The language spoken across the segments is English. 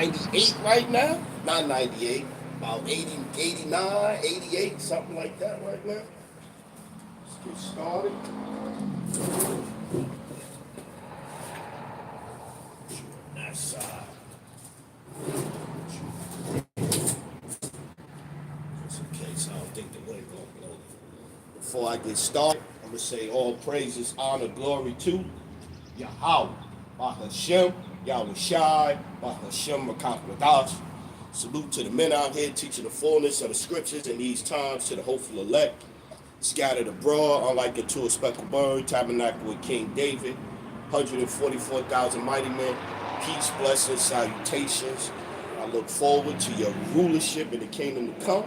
98 right now. Not 98, about 80, 89, 88, something like that right now. Let's get started. That side. Just in case I don't think the wind gonna blow. Before I get started, I'm gonna say all praises, honor, glory to Yahweh, Bahashem, Yahweh Shai, Bahashem Rakakwadash. Salute to the men out here teaching the fullness of the scriptures in these times, to the hopeful elect, scattered abroad, unlike unto a speckled bird, tabernacle with King David, 144,000 mighty men, peace, blessings, salutations. I look forward to your rulership in the kingdom to come,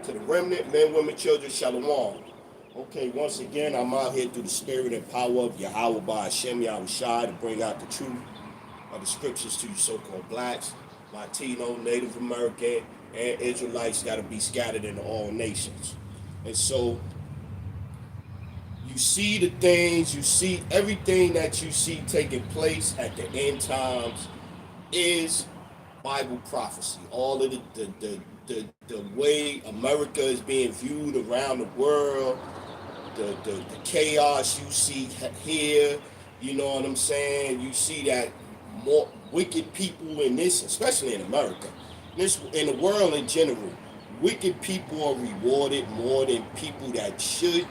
to the remnant, men, women, children, shalom. Okay, once again, I'm out here through the spirit and power of Yahweh by Hashem, Yahweh Shai, to bring out the truth of the scriptures to you so-called blacks, Latino, Native American, and Israelites that will be scattered into all nations. And so, you see the things, you see everything that you see taking place at the end times is Bible prophecy. All of the way America is being viewed around the world, the chaos you see here, you know what I'm saying? You see that more wicked people in this, especially in America, in the world in general, wicked people are rewarded more than people that should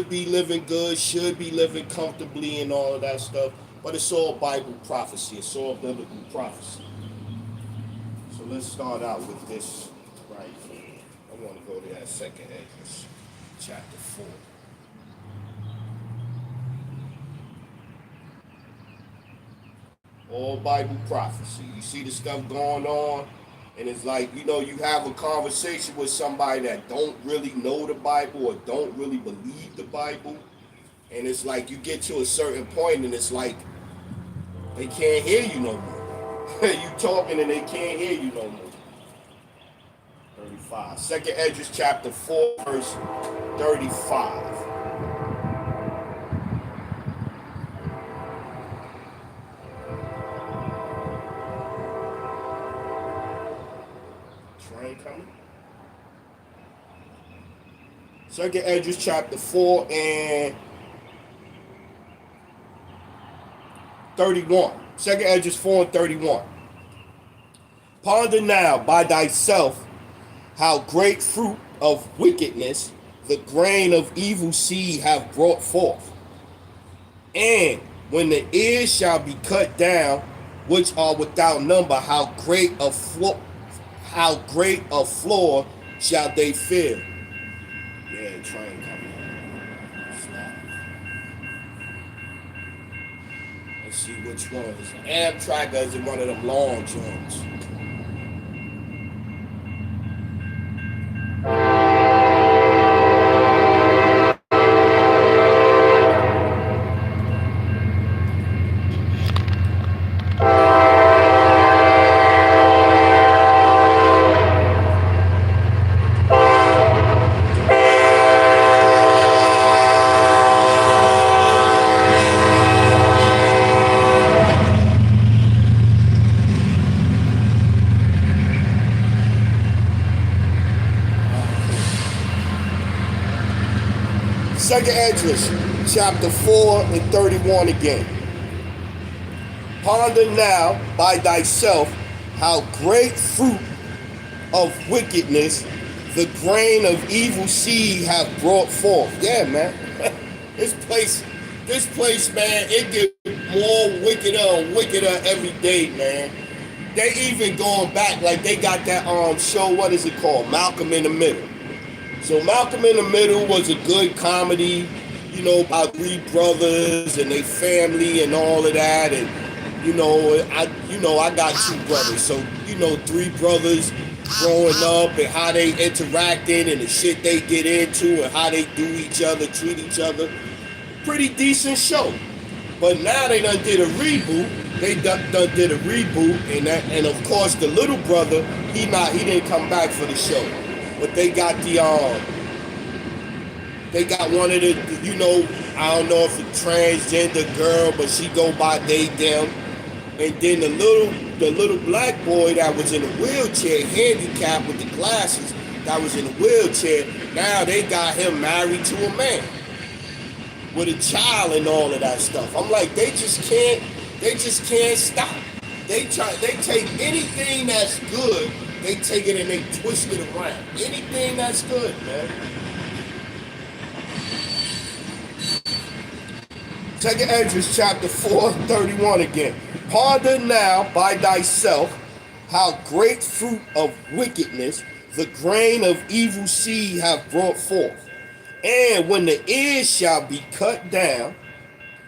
be living good, should be living comfortably and all of that stuff. But it's all Bible prophecy. It's all biblical prophecy. So let's start out with this right here. I want to go to that second Ezra, chapter 4. All Bible prophecy. You see the stuff going on, and it's like, you know, you have a conversation with somebody that don't really know the Bible or don't really believe the Bible, and it's like you get to a certain point and it's like they can't hear you no more. You talking and they can't hear you no more. 35. Second Ezra chapter 4, verse 35. Coming. Second Ezra chapter 4 and 31. Second Ezra 4 and 31. Ponder now by thyself how great fruit of wickedness the grain of evil seed have brought forth. And when the ears shall be cut down, which are without number, how great a floor shall they fill? Yeah, train coming. Stop. Let's see which one is it. Amtrak, or is it one of them long joints? Second Ezra, chapter 4 and 31 again. Ponder now by thyself how great fruit of wickedness the grain of evil seed have brought forth. Yeah, man. This place, man, it gets more wickeder and wickeder every day, man. They even going back, like they got that show, what is it called? Malcolm in the Middle. So Malcolm in the Middle was a good comedy, you know, about three brothers and their family and all of that. And, I got two brothers. So, three brothers growing up and how they interacting and the shit they get into and how they do each other, treat each other. Pretty decent show. But now they done did a reboot. They done did a reboot, and of course the little brother, he didn't come back for the show. But they got one of the, I don't know if it's a transgender girl, but she go by they, them. And then the the little black boy that was in a wheelchair, handicapped with the glasses, that was in a wheelchair, now they got him married to a man with a child and all of that stuff. I'm like, they just can't stop. They take anything that's good, they take it and they twist it around. Anything that's good, man. Second Esdras chapter 4:31 again. Ponder now by thyself how great fruit of wickedness the grain of evil seed have brought forth. And when the ears shall be cut down,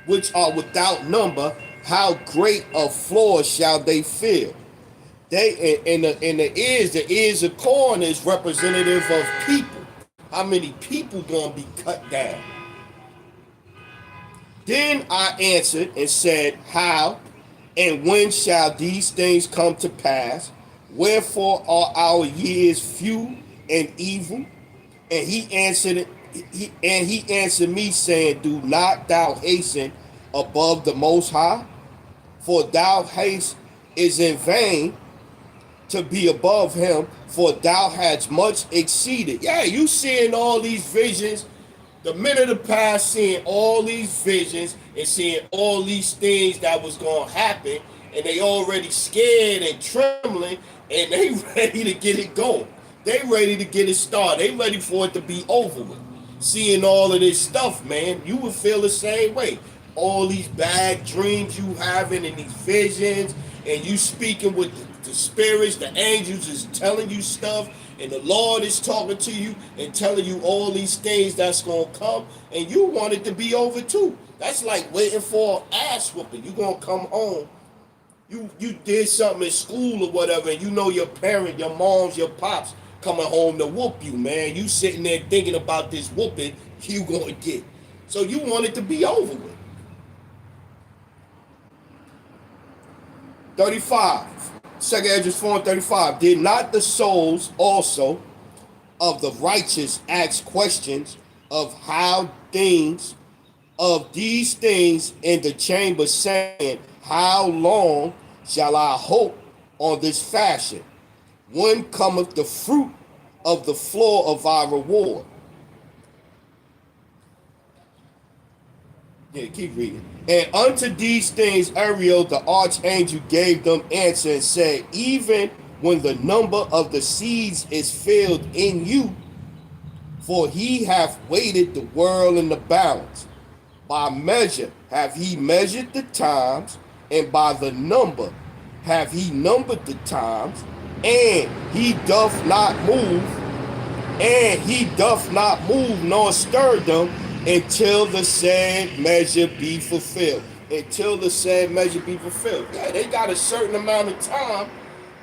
which are without number, how great a floor shall they fill? They in the ears of corn is representative of people. How many people gonna be cut down? Then I answered and said, how and when shall these things come to pass? Wherefore are our years few and evil? And he answered me, saying, do not thou hasten above the Most High, for thou haste is in vain to be above him, for thou hast much exceeded. Yeah, you seeing all these visions, the men of the past seeing all these visions and seeing all these things that was going to happen, and they already scared and trembling, and they ready to get it going. They ready to get it started. They ready for it to be over with. Seeing all of this stuff, man, you would feel the same way. All these bad dreams you having and these visions, and you speaking with the spirits, the angels is telling you stuff, and the Lord is talking to you and telling you all these things that's going to come, and you want it to be over too. That's like waiting for an ass whooping. You going to come home. You did something in school or whatever, and you know your parent, your moms, your pops coming home to whoop you, man. You sitting there thinking about this whooping you going to get. So you want it to be over with. 35. Second Esdras 4:35. Did not the souls also of the righteous ask questions of how things, of these things in the chamber, saying, how long shall I hope on this fashion? When cometh the fruit of the floor of our reward? Yeah, keep reading. And unto these things Ariel the archangel gave them answer and said, even when the number of the seeds is filled in you, for he hath weighted the world in the balance. By measure have he measured the times, and by the number have he numbered the times, and he doth not move, nor stir them until the said measure be fulfilled. Until the said measure be fulfilled. Yeah, they got a certain amount of time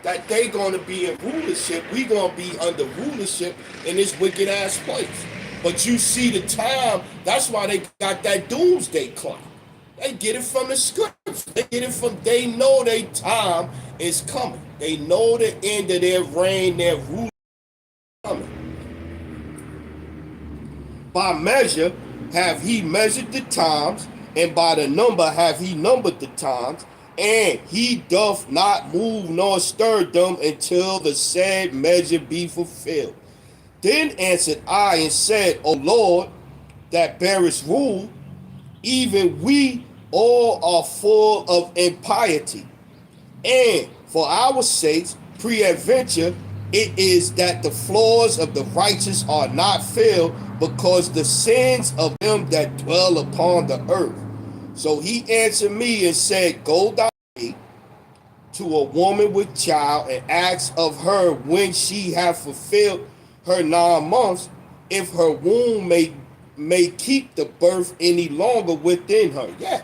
that they gonna be in rulership. We gonna be under rulership in this wicked ass place. But you see the time, that's why they got that doomsday clock. They get it from the scriptures. They get it from, they know their time is coming. They know the end of their reign, their rule is coming. By measure have he measured the times, and by the number have he numbered the times, and he doth not move nor stir them until the said measure be fulfilled. Then answered I and said, O Lord, that bearest rule, even we all are full of impiety, and for our sakes, peradventure, it is that the floors of the righteous are not filled, because the sins of them that dwell upon the earth. So he answered me and said, go thou to a woman with child, and ask of her when she hath fulfilled her 9 months, if her womb may keep the birth any longer within her. Yeah,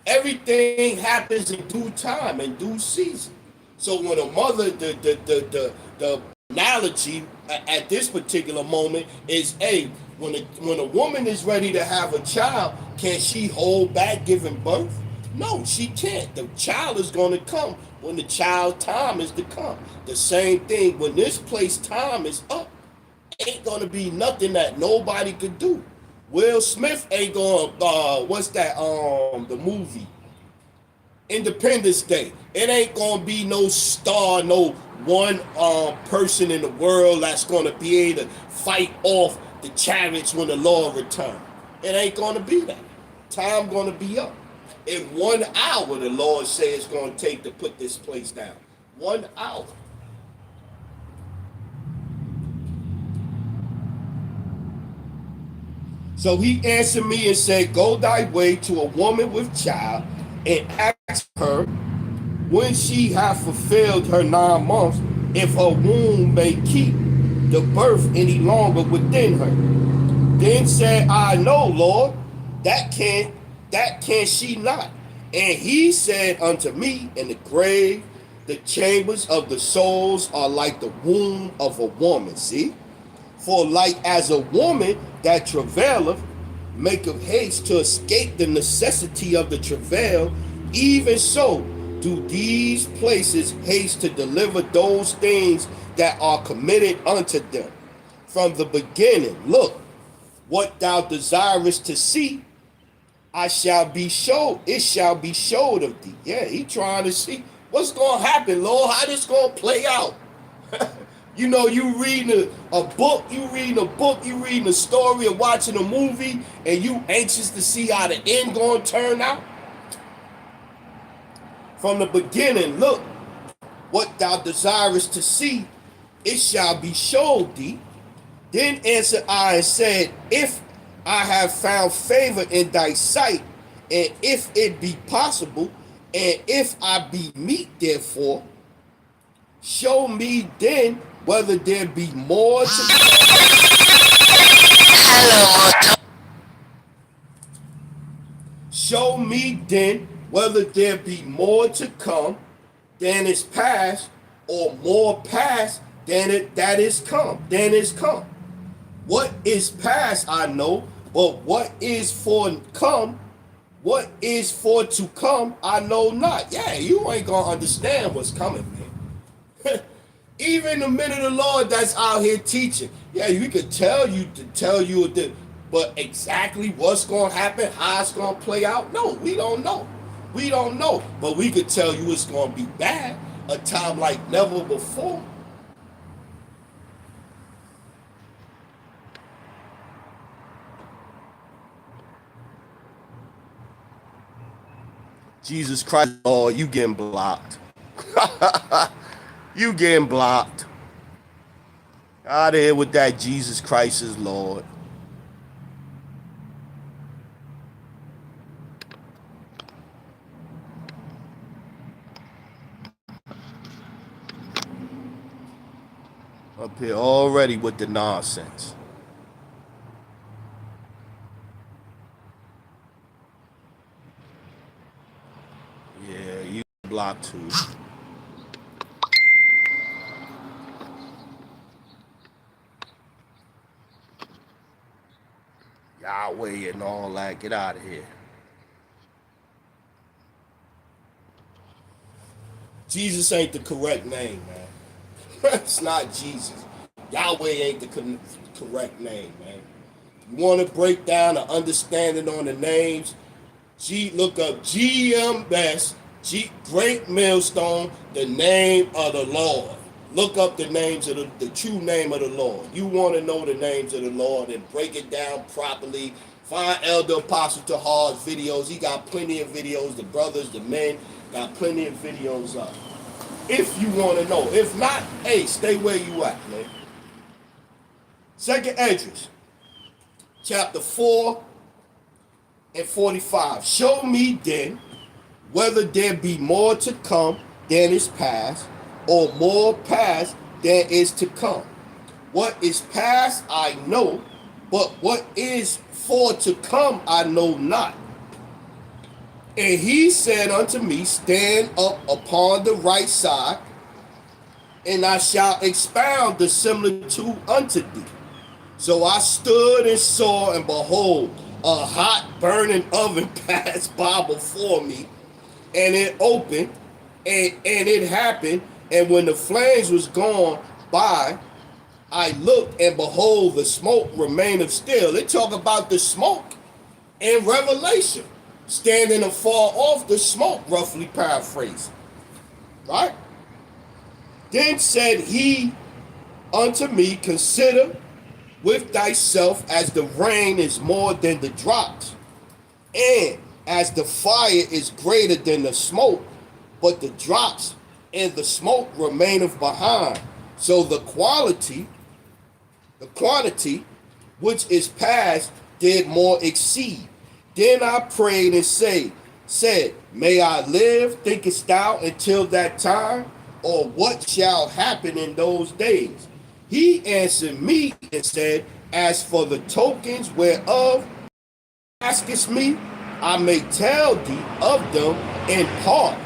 everything happens in due time, in due season. So when a mother, the analogy at this particular moment is, hey, when a woman is ready to have a child, can she hold back giving birth? No, she can't. The child is going to come when the child time is to come. The same thing, when this place time is up, ain't going to be nothing that nobody could do. Will Smith ain't going, what's that, the movie? Independence Day. It ain't gonna be no star, no one person in the world that's gonna be able to fight off the chariots when the Lord returns. It ain't gonna be that. Time gonna be up. In 1 hour, the Lord says it's gonna take to put this place down. 1 hour. So he answered me and said, Go thy way to a woman with child, and ask her when she hath fulfilled her 9 months, if her womb may keep the birth any longer within her. Then said I, No, Lord, that can she not. And he said unto me, In the grave, the chambers of the souls are like the womb of a woman. See? For like as a woman that travaileth maketh haste to escape the necessity of the travail, even so do these places haste to deliver those things that are committed unto them. From the beginning, look, what thou desirest to see, it shall be showed of thee. Yeah, he trying to see what's going to happen, Lord, how this going to play out. You know, you reading a book, you reading a story, or watching a movie, and you anxious to see how the end going to turn out. From the beginning, look, what thou desirest to see, it shall be showed thee. Then answered I and said, If I have found favor in thy sight, and if it be possible, and if I be meet therefore, show me then whether there be more to show me then whether there be more to come than is past, or more past than that is come. What is past I know, but what is for to come I know not. Yeah, you ain't gonna understand what's coming, man. Even the men of the Lord that's out here teaching, yeah, we could tell you, but exactly what's gonna happen, how it's gonna play out, no, we don't know. But we could tell you it's gonna be bad, a time like never before. Jesus Christ, oh, you getting blocked. You getting blocked. Out of here with that Jesus Christ is Lord. Up here already with the nonsense. Yeah, you blocked too. Yahweh and all that. Get out of here. Jesus ain't the correct name, man. It's not Jesus. Yahweh ain't the correct name, man. You want to break down the understanding on the names? Look up GMS, Great Millstone, the name of the Lord. Look up the names of the true name of the Lord. You want to know the names of the Lord and break it down properly. Find Elder Apostle Tahar's videos. He got plenty of videos. The brothers, the men, got plenty of videos up. If you want to know. If not, hey, stay where you at, man. Second Esdras, chapter 4 and 45. Show me then whether there be more to come than is past, or more past than is to come. What is past I know, but what is for to come I know not. And he said unto me, Stand up upon the right side, and I shall expound the similitude unto thee. So I stood and saw, and behold, a hot burning oven passed by before me, and it opened, and it happened, and when the flames was gone by, I looked, and behold, the smoke remaineth still. They talk about the smoke in Revelation. standing afar off the smoke, roughly paraphrasing. Right? Then said he unto me, consider with thyself as the rain is more than the drops, and as the fire is greater than the smoke, but the drops and the smoke remaineth behind. So the quantity which is past did more exceed. Then I prayed and said, may I live, thinkest thou, until that time? Or what shall happen in those days? He answered me and said, as for the tokens whereof askest me, I may tell thee of them in part.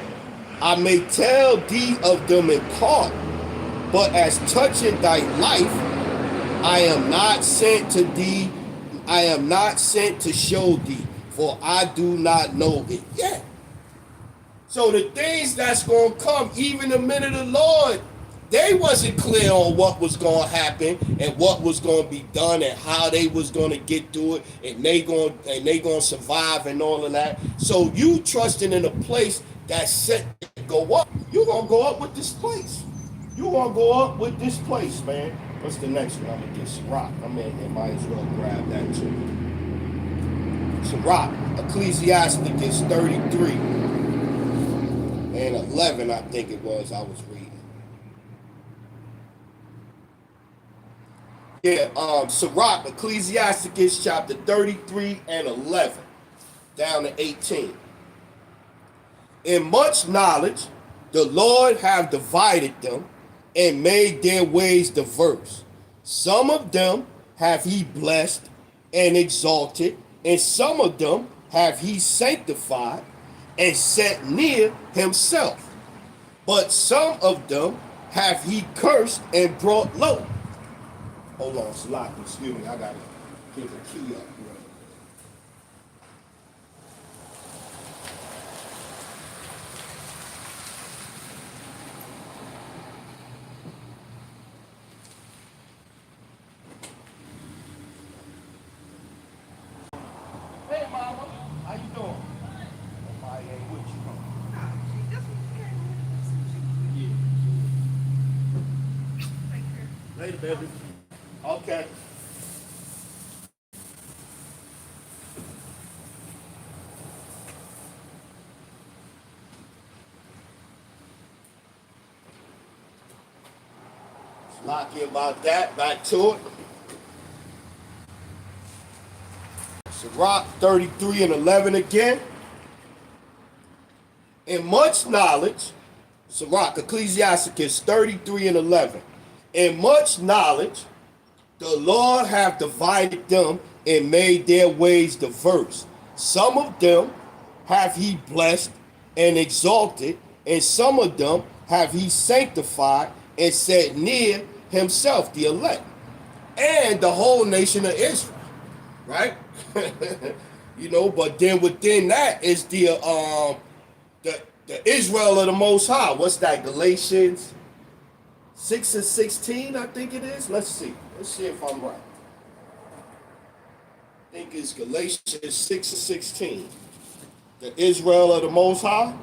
I may tell thee of them in part. But as touching thy life, I am not sent to thee. I am not sent to show thee, for I do not know it yet. So the things that's going to come, even the men of the Lord, they wasn't clear on what was going to happen and what was going to be done and how they was going to get through it, and they going to survive and all of that. So you trusting in a place that's set to go up, you're going to go up with this place. You're going to go up with this place, man. What's the next one? I'm going to get Sirach. I mean, might as well grab that too. Sirach, Ecclesiasticus 33 and 11, I think it was, I was reading. Yeah, Sirach, Ecclesiasticus chapter 33 and 11, down to 18. In much knowledge, the Lord have divided them and made their ways diverse. Some of them have he blessed and exalted, and some of them have he sanctified and set near himself. But some of them have he cursed and brought low. Hold on, Salak, excuse me, I gotta get the key up. Hey, Mama, how you doing? I ain't with you. Yeah. Later, baby. Okay. Lucky about that. Back to it. Sirach 33 and 11 again. In much knowledge, Sirach, Ecclesiasticus 33 and 11. In much knowledge, the Lord hath divided them and made their ways diverse. Some of them have he blessed and exalted, and some of them have he sanctified and set near himself, the elect, and the whole nation of Israel. Right? You know, but then within that is the Israel of the Most High. What's that? Galatians 6 and 16, I think it is. Let's see. Let's see if I'm right. I think it's Galatians 6 and 16. The Israel of the Most High.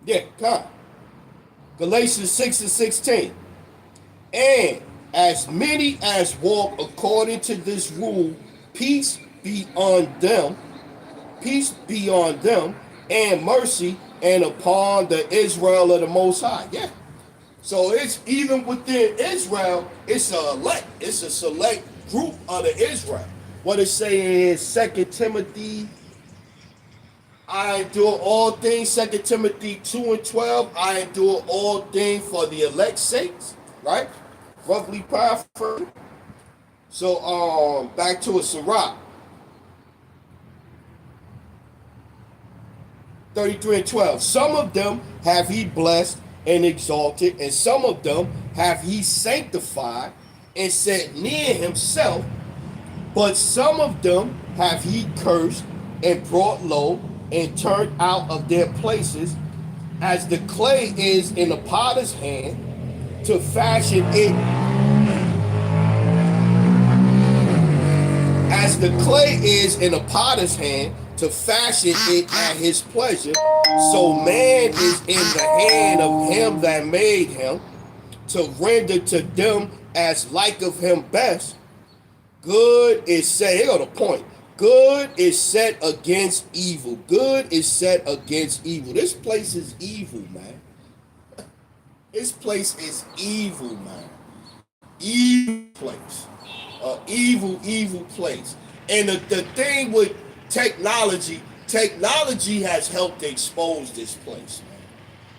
Yeah, come. Galatians 6 and 16. And as many as walk according to this rule, peace be on them, and mercy, and upon the Israel of the Most High. Yeah. So it's even within Israel, it's a select group of the Israel. What it's saying is 2 Timothy, I endure all things, 2 Timothy 2 and 12, I endure all things for the elect's sakes, right? Roughly paraphrased. So back to a Sirach 33 and 12. Some of them have he blessed and exalted, and some of them have he sanctified and sat near himself, but some of them have he cursed and brought low and turned out of their places, as the clay is in the potter's hand to fashion it, as the clay is in the potter's hand to fashion it at his pleasure, so man is in the hand of him that made him, to render to them as like of him best. Good is set, here go the point. Good is set against evil. Good is set against evil. This place is evil, man. This place is evil, man. Evil place. Evil place. And the thing with technology has helped expose this place, man.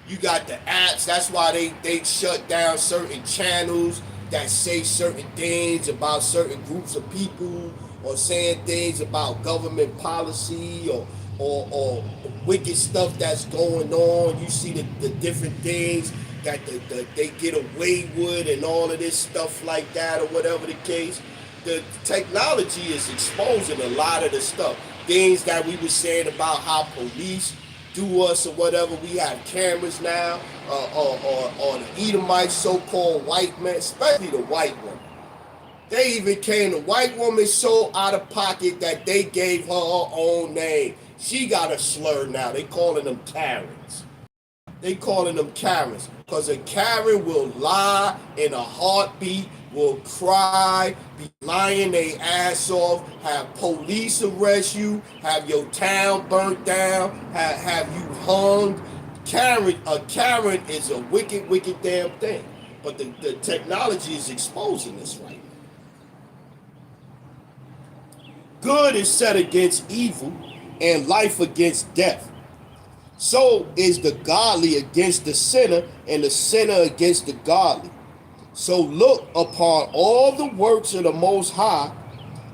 You got the apps. That's why they shut down certain channels that say certain things about certain groups of people, or saying things about government policy, or wicked stuff that's going on. You see the different things that they get away with and all of this stuff like that, or whatever the case. The technology is exposing a lot of the stuff. Things that we were saying about how police do us or whatever. We have cameras now, or the Edomites, so-called white men, especially the white woman. They even came, the white woman so out of pocket that they gave her own name. She got a slur now. They calling them Karens. They calling them Karens. Because a Karen will lie in a heartbeat, will cry, be lying their ass off, have police arrest you, have your town burnt down, have you hung. A Karen is a wicked, wicked damn thing. But the technology is exposing this right now. Good is set against evil, and life against death. So is the godly against the sinner, and the sinner against the godly. So look upon all the works of the Most High,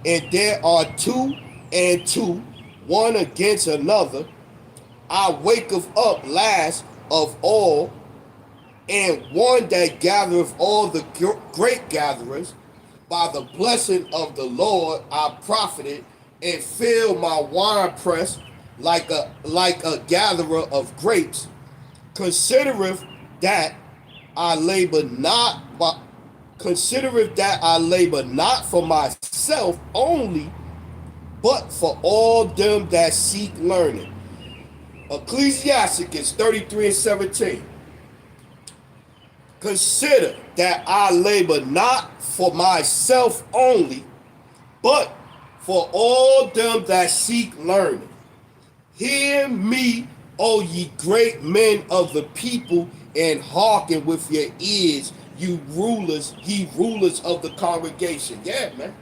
and there are two and two, one against another. I waketh up last of all, and one that gathereth all the great gatherers. By the blessing of the Lord I profited, and filled my winepress like a gatherer of grapes. Considereth that I labor not, for myself only, but for all them that seek learning. Ecclesiasticus 33:17. Consider that I labor not for myself only, but for all them that seek learning. Hear me, O ye great men of the people, and hearken with your ears, you rulers, ye rulers of the congregation. Yeah, man.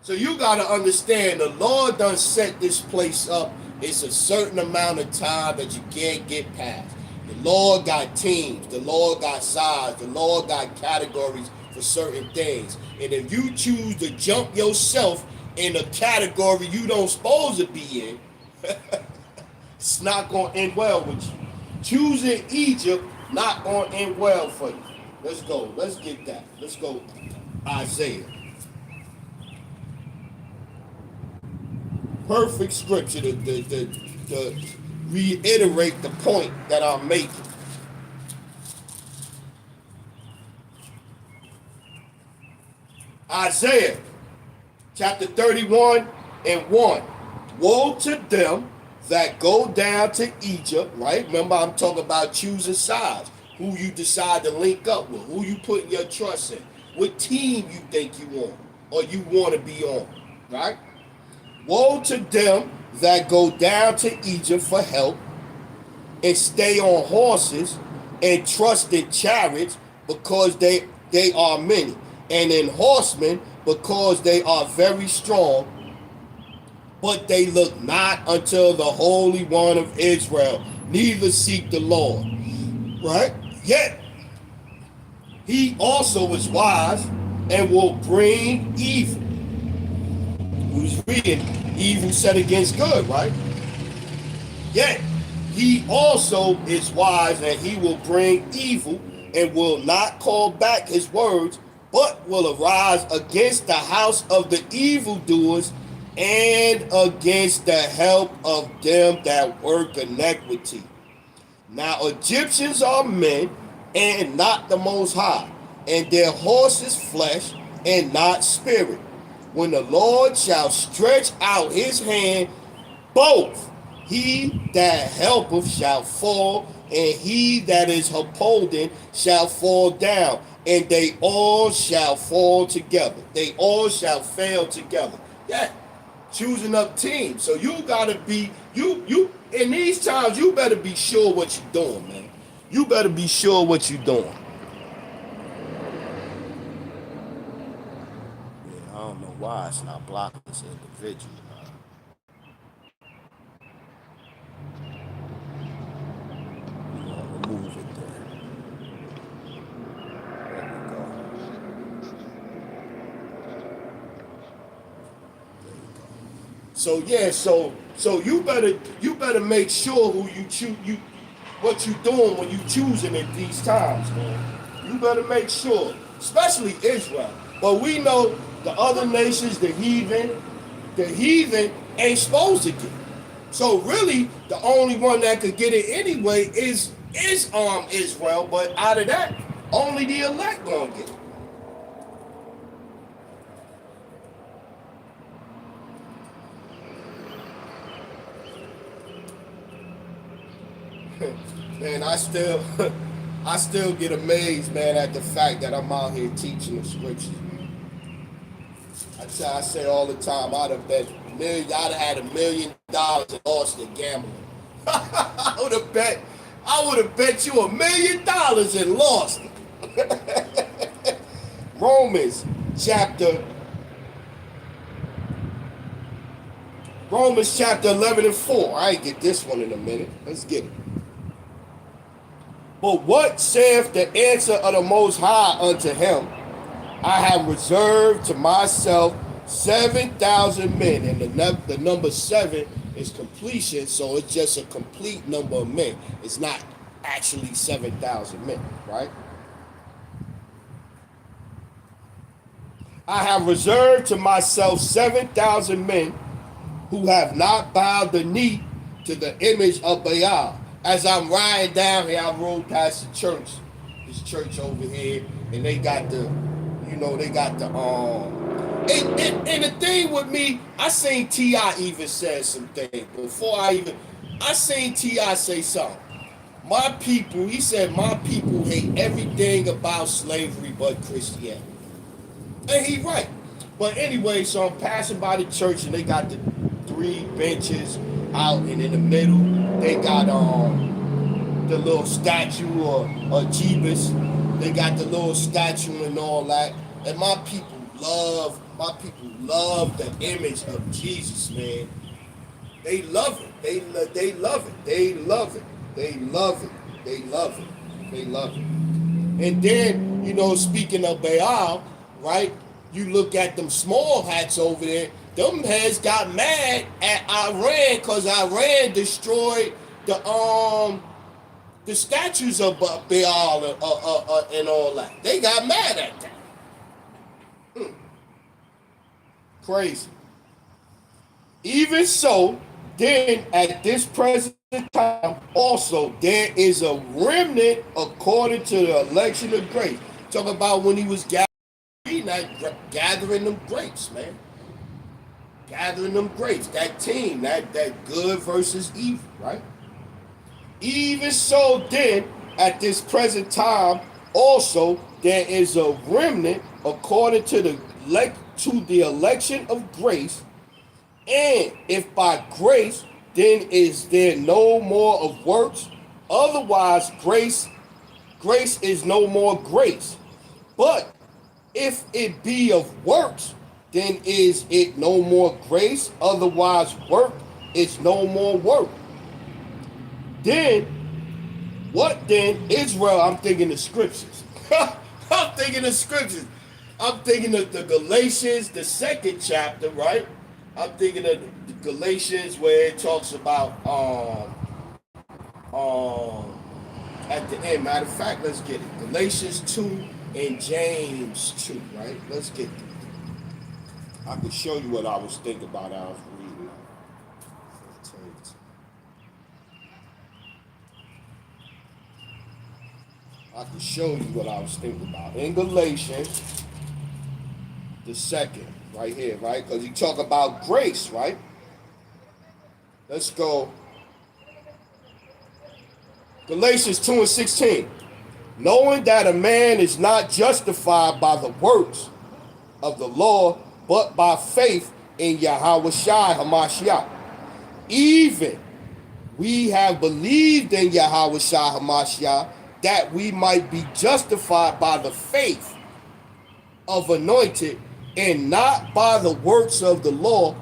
So you got to understand, the Lord done set this place up. It's a certain amount of time that you can't get past. The Lord got teams. The Lord got sides. The Lord got categories for certain things. And if you choose to jump yourself in a category you don't supposed to be in, it's not going to end well with you. Choosing Egypt, not going to end well for you. Let's go. Let's get that. Let's go. Isaiah. Perfect scripture to reiterate the point that I'm making. Isaiah chapter 31 and 1. Woe to them that go down to Egypt, right? Remember, I'm talking about choosing sides. Who you decide to link up with, who you putting your trust in, what team you think you on or you want to be on, right? Woe to them that go down to Egypt for help and stay on horses and trust in chariots because they are many, and in horsemen because they are very strong, but they look not unto the Holy One of Israel, neither seek the Lord. Right? Yet he also is wise and will bring evil. Who's reading evil set against good, right? Yet he also is wise, and he will bring evil and will not call back his words but will arise against the house of the evildoers and against the help of them that work iniquity. Now Egyptians are men and not the Most High, and their horses flesh and not spirit. When the Lord shall stretch out his hand, both he that helpeth shall fall, and he that is upholding shall fall down, and they all shall fall together. They all shall fail together. Yeah, choosing up teams. So you gotta be you in these times. You better be sure what you're doing, man. You better be sure what you're doing. Yeah, I don't know why it's not blocking this individual. Remove it there. There we go. So yeah, so you better make sure who you choose, you what you doing when you choosing at these times, man. You better make sure, especially Israel. But we know the other nations, the heathen ain't supposed to get it. So really, the only one that could get it anyway is Israel. But out of that, only the elect gonna get it. Man, I still get amazed, man, at the fact that I'm out here teaching the scriptures. I say all the time, I'd have had $1 million and lost in gambling. I would have bet you $1 million and lost it. Romans chapter Romans chapter 11 and 4. I ain't get this one in a minute. Let's get it. But what saith the answer of the Most High unto him? I have reserved to myself 7,000 men. And the number 7 is completion, so it's just a complete number of men. It's not actually 7,000 men, right? I have reserved to myself 7,000 men who have not bowed the knee to the image of Baal. As I'm riding down here, I rode past the church, this church over here, and they got and the thing with me, I seen T.I. even said some things I seen T.I. say something. My people, he said, my people hate everything about slavery but Christianity. And he right. But anyway, so I'm passing by the church and they got the 3 benches out, and in the middle they got the little statue or Jeebus. They got the little statue and all that. And my people love the image of Jesus, man. They love it. They love it. They love it. They love it. They love it. They love it. And then, speaking of Baal, right? You look at them small hats over there. Them heads got mad at Iran because Iran destroyed the statues of Baal and all that. They got mad at that. Crazy. Even so, then at this present time, also there is a remnant according to the election of grace. Talk about when he was gathering them grapes, man. Gathering them grapes. That team, that good versus evil, right? Even so, then at this present time, also there is a remnant according to the election of grace. And if by grace, then is there no more of works? Otherwise, grace is no more grace. But if it be of works, then is it no more grace? Otherwise, work is no more work. Then, what then? Israel, I'm thinking the scriptures. I'm thinking the scriptures. I'm thinking of the Galatians, the 2nd chapter, right? I'm thinking of the Galatians where it talks about at the end. Matter of fact, let's get it. Galatians 2 in James 2, right? Let's get there. I can show you what I was thinking about. I was reading. I can show you what I was thinking about. In Galatians, the second, right here, right? Because you talk about grace, right? Let's go. Galatians 2 and 16. Knowing that a man is not justified by the works of the law, but by faith in Yahweh Shai Hamashiach. Even we have believed in Yahweh Shai Hamashiach, that we might be justified by the faith of anointed, and not by the works of the law.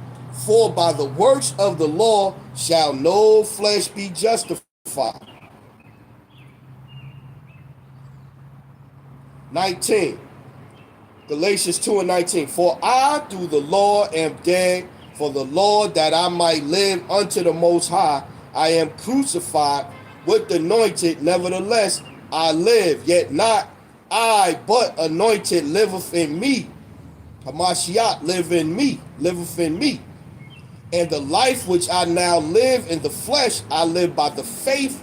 For by the works of the law shall no flesh be justified. 19. Galatians 2 and 19. For I through the law am dead, for the law that I might live unto the Most High. I am crucified with the anointed, nevertheless I live, yet not I, but anointed liveth in me. Hamashiach liveth in me. And the life which I now live in the flesh, I live by the faith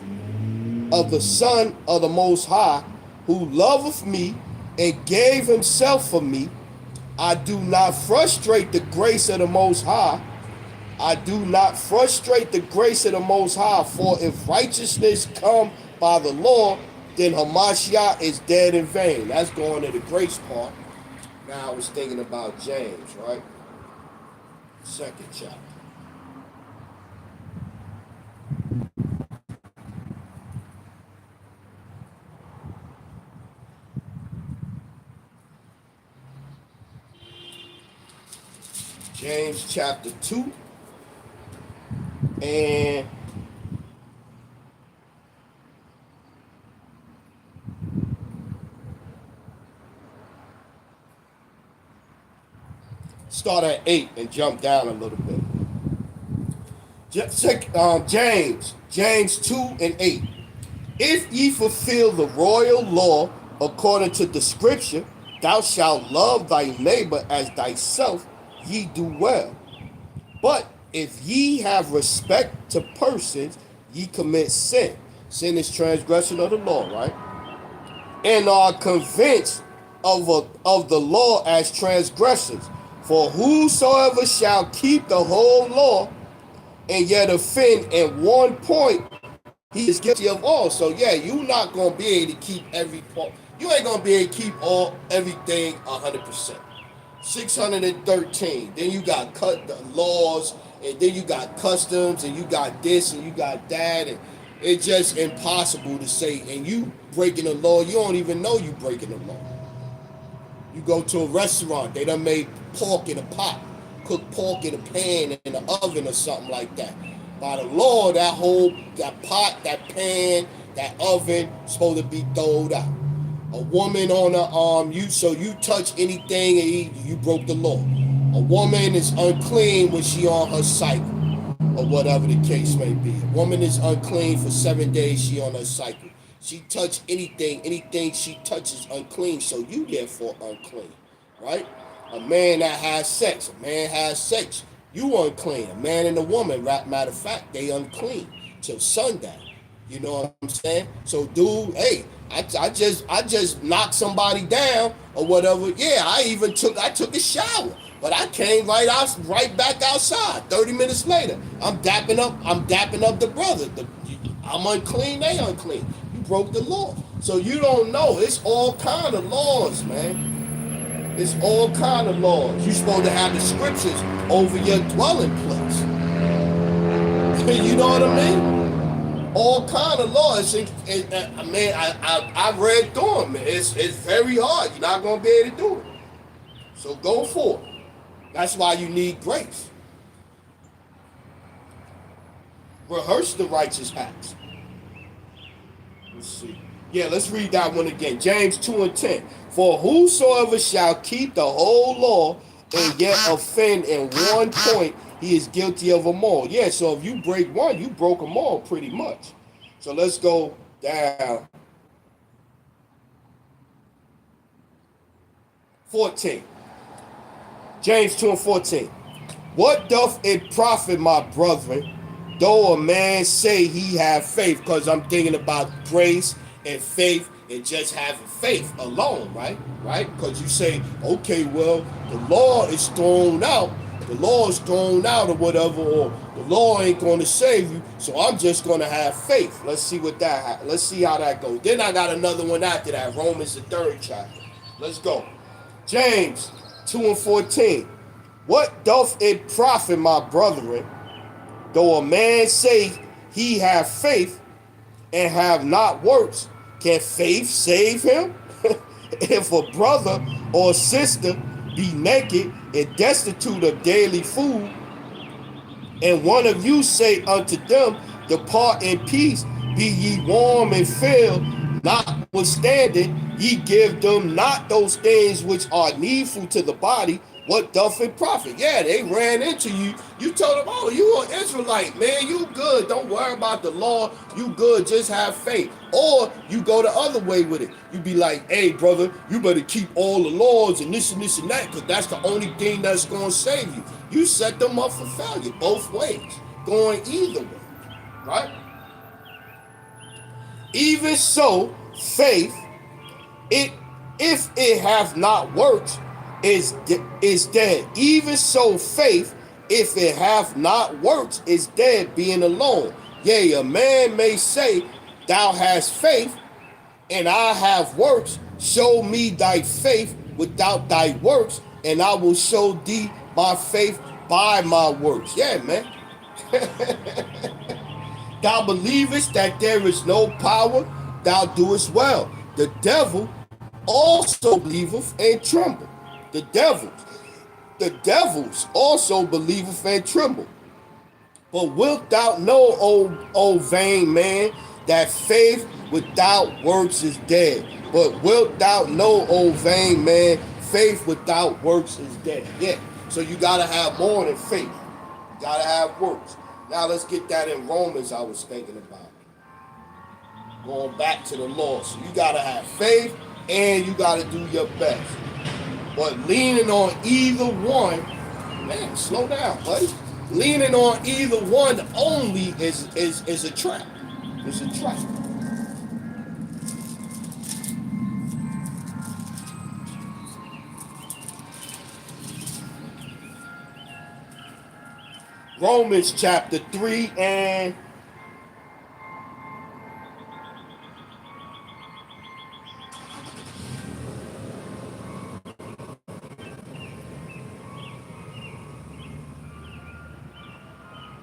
of the Son of the Most High, who loveth me and gave himself for me. I do not frustrate the grace of the Most High. I do not frustrate the grace of the Most High, for if righteousness come by the law, then Hamashiach is dead in vain. That's going to the grace part. Now I was thinking about James, right? Second chapter. James chapter 2 and start at 8 and jump down a little bit. James 2 and 8. If ye fulfill the royal law according to the scripture, thou shalt love thy neighbor as thyself, ye do well. But if ye have respect to persons, ye commit sin. Sin is transgression of the law, right? And are convinced of the law as transgressors. For whosoever shall keep the whole law and yet offend in one point, he is guilty of all. So yeah, you're not gonna be able to keep every point. You ain't gonna be able to keep everything 100%. 613. Then you got cut the laws, and then you got customs, and you got this, and you got that, and it's just impossible to say. And you breaking the law, you don't even know you breaking the law. You go to a restaurant, they done made pork in a pot, cooked pork in a pan in the oven or something like that. By the law, that pot, that pan, that oven supposed to be thrown out. A woman on the you touch anything and you broke the law. A woman is unclean when she on her cycle, or whatever the case may be. A woman is unclean for 7 days, she on her cycle. She touch anything she touches unclean, so you therefore unclean, right? A man that has sex, you unclean. A man and a woman, matter of fact, they unclean till sundown. You know what I'm saying? So, dude, hey, I just knocked somebody down or whatever. Yeah, I took a shower, but I came right back outside. 30 minutes later, I'm dapping up the brother. I'm unclean, they unclean. You broke the law, so you don't know. It's all kind of laws, man. It's all kind of laws. You're supposed to have the scriptures over your dwelling place. You know what I mean? All kind of laws. I read through them. It's very hard. You're not gonna be able to do it. So go for it. That's why you need grace. Rehearse the righteous acts. Let's see. Yeah, let's read that one again. James 2 and 10. For whosoever shall keep the whole law and yet offend in one point, he is guilty of them all. Yeah, so if you break one, you broke them all pretty much. So let's go down 14. James 2 and 14. What doth it profit, my brethren, though a man say he have faith? Because I'm thinking about grace and faith and just having faith alone, right? Right? Because you say, okay, well, the law is thrown out. The law is thrown out or whatever, or the law ain't going to save you, so I'm just going to have faith. Let's see let's see how that goes. Then I got another one after that, Romans the 3rd chapter. Let's go. James 2 and 14. What doth it profit, my brethren, though a man say he have faith and have not works? Can faith save him? If a brother or sister be naked and destitute of daily food, and one of you say unto them, depart in peace, be ye warm and filled, notwithstanding ye give them not those things which are needful to the body, what doth it profit? Yeah, they ran into you. You told them, oh, you an Israelite, man. You good. Don't worry about the law. You good. Just have faith. Or you go the other way with it. You be like, hey, brother, you better keep all the laws and this and that, because that's the only thing that's going to save you. You set them up for failure both ways, going either way, right? Even so, faith, if it have not worked, is dead. Even so, faith, if it hath not worked, is dead, being alone. Yea, a man may say, thou hast faith, and I have works. Show me thy faith without thy works, and I will show thee my faith by my works. Yeah, man. Thou believest that there is no power, thou doest well. The devil also believeth and tremble. The devils also believeth and tremble. But wilt thou know, O vain man, that faith without works is dead? But wilt thou know, O vain man, faith without works is dead? Yeah. So you gotta have more than faith. You gotta have works. Now let's get that in Romans. I was thinking about going back to the law. So you gotta have faith and you gotta do your best. But leaning on either one, man, slow down, buddy. Leaning on either one only is a trap. It's a trap. Romans chapter 3 and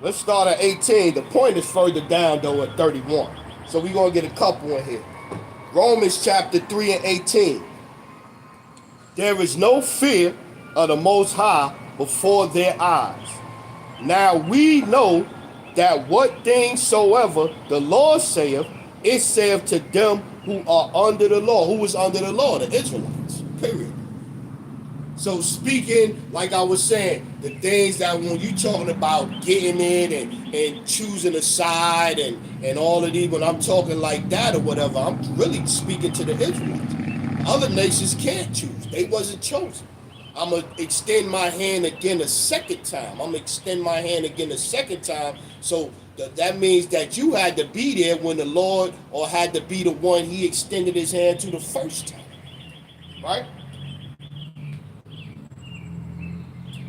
let's start at 18. The point is further down, though, at 31. So we're going to get a couple in here. Romans chapter 3 and 18. There is no fear of the Most High before their eyes. Now we know that what things soever the Lord saith, it saith to them who are under the law. Who is under the law? The Israelites. Period. So speaking, like I was saying, the things that when you talking about getting in and choosing a side and all of these, when I'm talking like that or whatever, I'm really speaking to the Israelites. Other nations can't choose. They wasn't chosen. I'm going to extend my hand again a second time. I'm going to extend my hand again a second time. So that means that you had to be there when the Lord, or had to be the one he extended his hand to the first time. Right?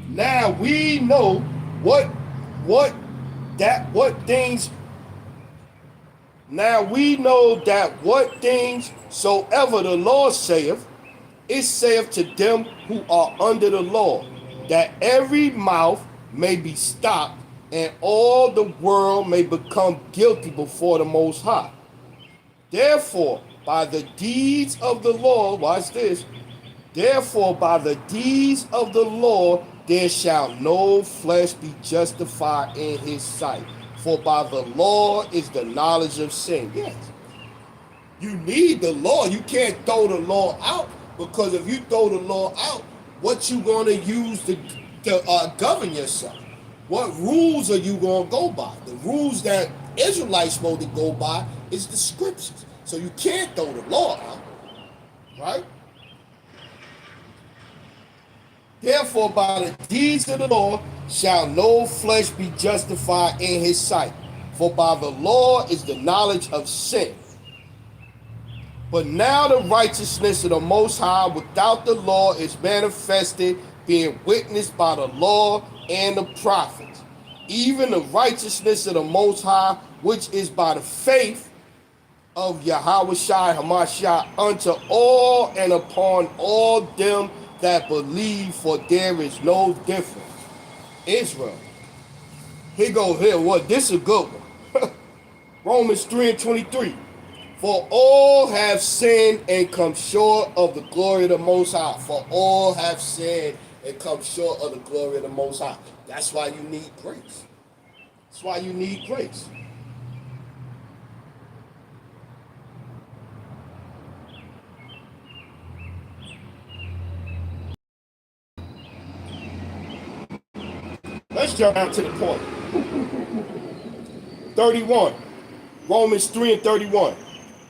Now we know what things. Now we know that what things soever the Lord saith, it saith to them who are under the law, that every mouth may be stopped, and all the world may become guilty before the Most High. Therefore, by the deeds of the law, watch this. Therefore, by the deeds of the law, there shall no flesh be justified in his sight. For by the law is the knowledge of sin. Yes. You need the law. You can't throw the law out, because if you throw the law out, what you going to use to govern yourself? What rules are you going to go by? The rules that Israelites supposed to go by is the scriptures. So you can't throw the law out, right? Therefore, by the deeds of the law shall no flesh be justified in his sight. For by the law is the knowledge of sin. But now the righteousness of the Most High without the law is manifested, being witnessed by the law and the prophets, even the righteousness of the Most High, which is by the faith of Yahweh Shai Hamashiach unto all and upon all them that believe, for there is no difference. Israel. Here go here. What? This is a good one. Romans 3 and 23. For all have sinned and come short of the glory of the Most High. For all have sinned and come short of the glory of the Most High. That's why you need grace. That's why you need grace. Let's jump down to the point. 31. Romans 3 and 31.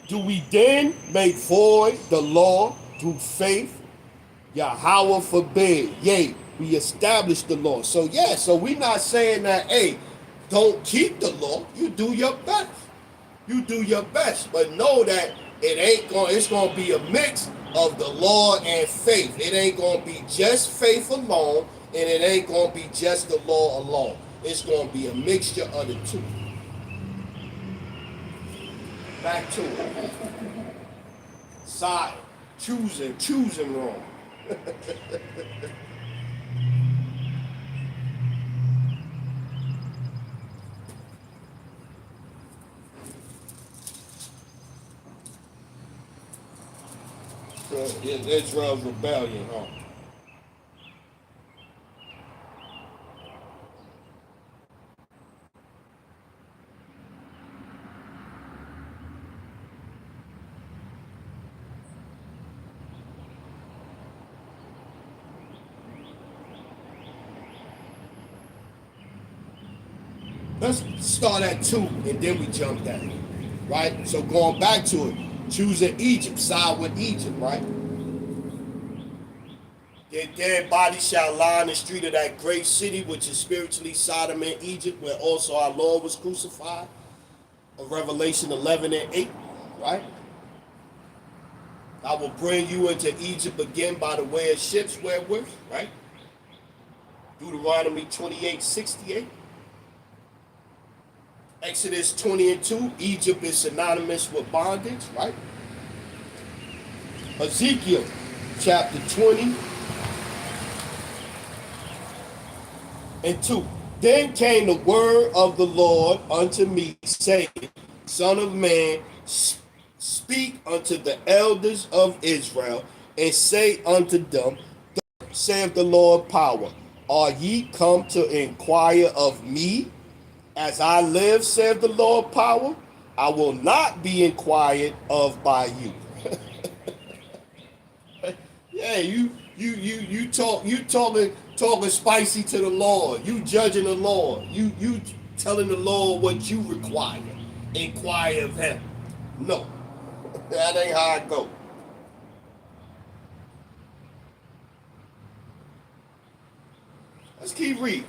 Do we then make void the law through faith? Yahweh forbid. Yea, we establish the law. So yeah, so we're not saying that, hey, don't keep the law. You do your best. You do your best. But know that it's gonna be a mix of the law and faith. It ain't gonna be just faith alone, and it ain't gonna be just the law alone. It's gonna be a mixture of the two. Back to it. Side. Choosing wrong. Israel's rebellion, huh? Let's start at 2 and then we jump down, right? So going back to it, choosing Egypt, side with Egypt, right? Their dead bodies shall lie in the street of that great city, which is spiritually Sodom and Egypt, where also our Lord was crucified. Of Revelation 11 and 8, right? I will bring you into Egypt again by the way of ships wherewith, right? Deuteronomy 28:68. Exodus 20 and 2, Egypt is synonymous with bondage, right? Ezekiel chapter 20 and 2. Then came the word of the Lord unto me, saying, Son of man, speak unto the elders of Israel, and say unto them, Thus saith the Lord power, are ye come to inquire of me? As I live, saith the Lord power, I will not be inquired of by you. Yeah, you talking spicy to the Lord. You judging the Lord. You telling the Lord what you require. Inquire of him. No. That ain't how I go. Let's keep reading.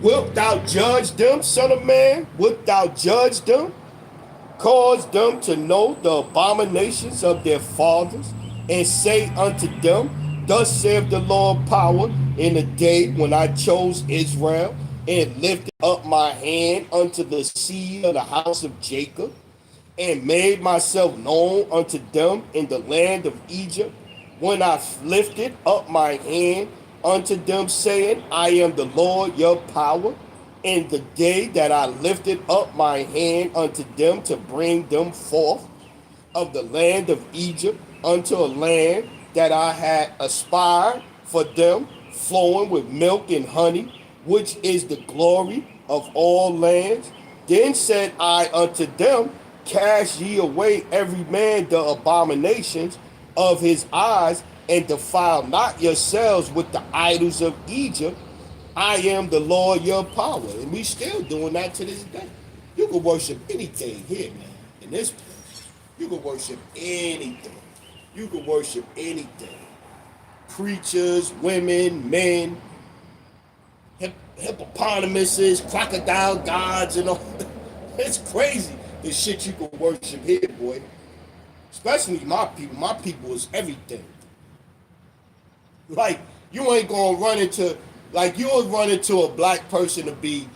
Wilt thou judge them, son of man? Wilt thou judge them? Cause them to know the abominations of their fathers, and say unto them, Thus saith the Lord power, in the day when I chose Israel, and lifted up my hand unto the seed of the house of Jacob, and made myself known unto them in the land of Egypt, when I lifted up my hand unto them, saying, I am the Lord your power, in the day that I lifted up my hand unto them to bring them forth of the land of Egypt unto a land that I had aspired for them, flowing with milk and honey, which is the glory of all lands. Then said I unto them, Cast ye away every man the abominations of his eyes, and defile not yourselves with the idols of Egypt. I am the Lord your power. And we still doing that to this day. You can worship anything here, man. In this place. You can worship anything. You can worship anything. preachers, women, men, hippopotamuses, crocodile gods, and all. It's crazy the shit you can worship here, boy. Especially my people. My people is everything. Like, you ain't gonna run into, like, you'll run into a black person to be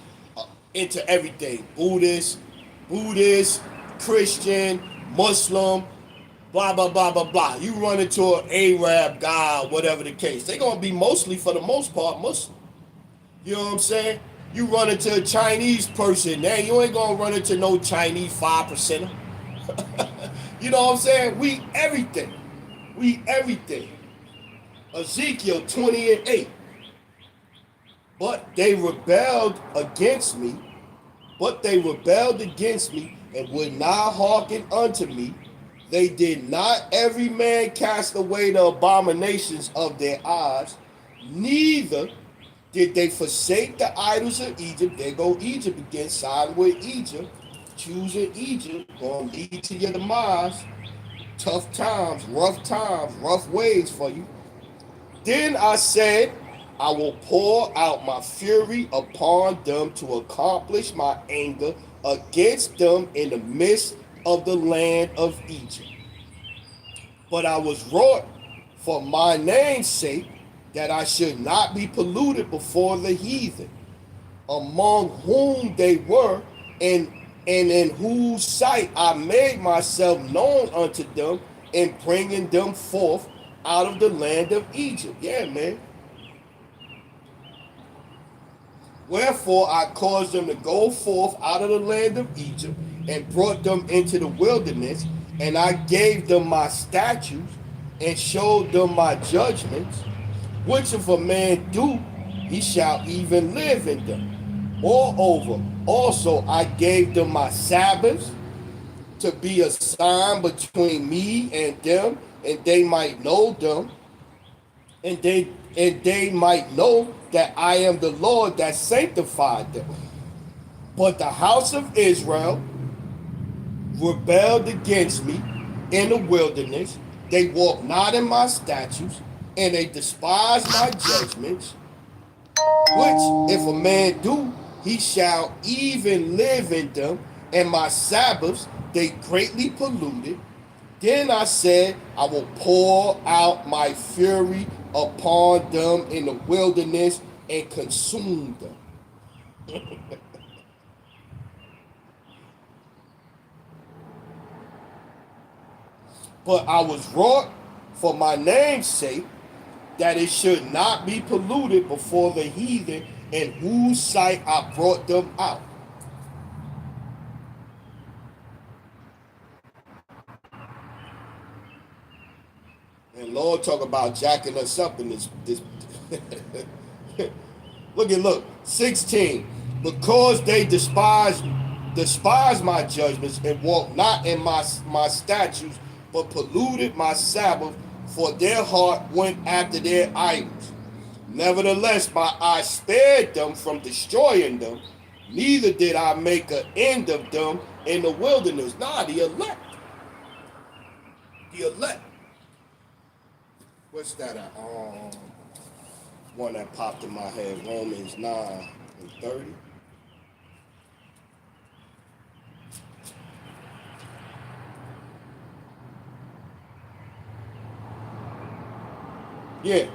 into everything. Buddhist, Christian, Muslim, blah, blah, blah, blah, blah. You run into an Arab guy, whatever the case. They're gonna be mostly, for the most part, Muslim. You know what I'm saying? You run into a Chinese person, man, you ain't gonna run into no Chinese 5%er. You know what I'm saying? We everything. We everything. Ezekiel 20:8. But they rebelled against me, and would not hearken unto me. They did not every man cast away the abominations of their eyes, neither did they forsake the idols of Egypt. There go Egypt again, siding with Egypt. Choosing Egypt gonna lead to your demise. Tough times, rough ways for you. Then I said, I will pour out my fury upon them to accomplish my anger against them in the midst of the land of Egypt. But I was wrought for my name's sake, that I should not be polluted before the heathen, among whom they were, and in whose sight I made myself known unto them in bringing them forth out of the land of Egypt. Yeah, man. Wherefore I caused them to go forth out of the land of Egypt and brought them into the wilderness, and I gave them my statutes and showed them my judgments, which if a man do, he shall even live in them. Moreover, also I gave them my Sabbaths to be a sign between me and them, and they might know them, and they might know that I am the Lord that sanctified them. But the house of Israel rebelled against me in the wilderness. They walked not in my statutes, and they despised my judgments, which if a man do, he shall even live in them, and my Sabbaths they greatly polluted. Then I said, I will pour out my fury upon them in the wilderness and consume them. But I was wrought for my name's sake, that it should not be polluted before the heathen, in whose sight I brought them out. And Lord talk about jacking us up in this. Look, 16. Because they despise my judgments and walk not in my statutes, but polluted my Sabbath, for their heart went after their idols. Nevertheless, my eye spared them from destroying them, neither did I make an end of them in the wilderness. Nah, the elect. The elect. What's that? One that popped in my head, Romans 9:30. Yeah.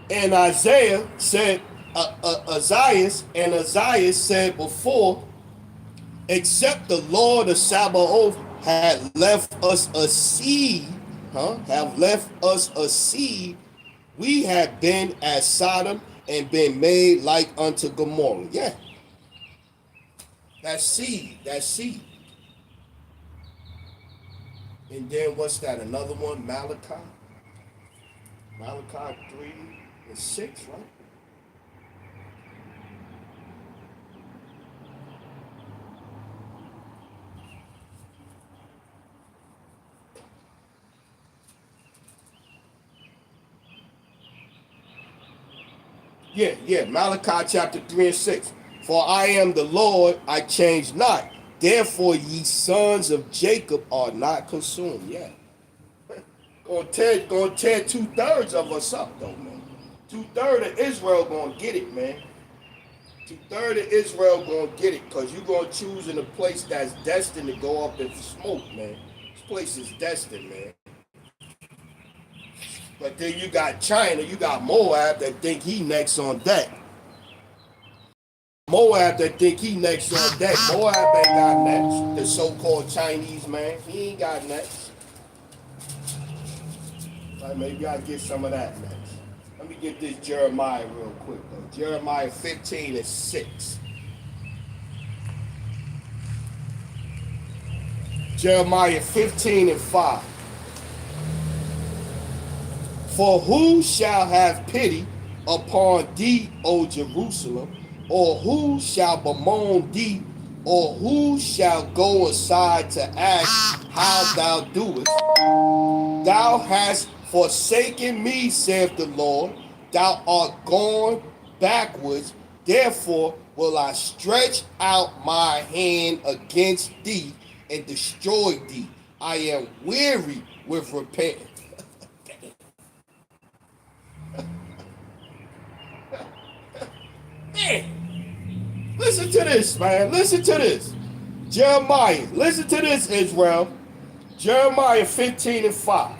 And Isaiah said, Isaiah said before, except the Lord of Sabaoth had left us a seed, we had been as Sodom and been made like unto Gomorrah. Yeah. That seed. And then what's that? Another one, Malachi 3:6, right? Yeah, Malachi chapter 3:6. For I am the Lord, I change not. Therefore ye sons of Jacob are not consumed. Yeah. Gonna tear 2/3 of us up though, man. 2/3 of Israel gonna get it, man. 2/3 of Israel gonna get it, cause you gonna choose in a place that's destined to go up in smoke, man. This place is destined, man. But then you got China, you got Moab that think he next on deck. Moab that think he next on deck. Moab ain't got next. The so-called Chinese man, he ain't got next. Right, maybe I'll get some of that next. Let me get this Jeremiah real quick though. Jeremiah 15:6. Jeremiah 15:5. For who shall have pity upon thee, O Jerusalem? Or who shall bemoan thee? Or who shall go aside to ask how thou doest? Thou hast forsaken me, saith the Lord. Thou art gone backwards. Therefore will I stretch out my hand against thee and destroy thee. I am weary with repentance. Man, listen to this, man. Listen to this. Jeremiah, listen to this, Israel. Jeremiah 15:5.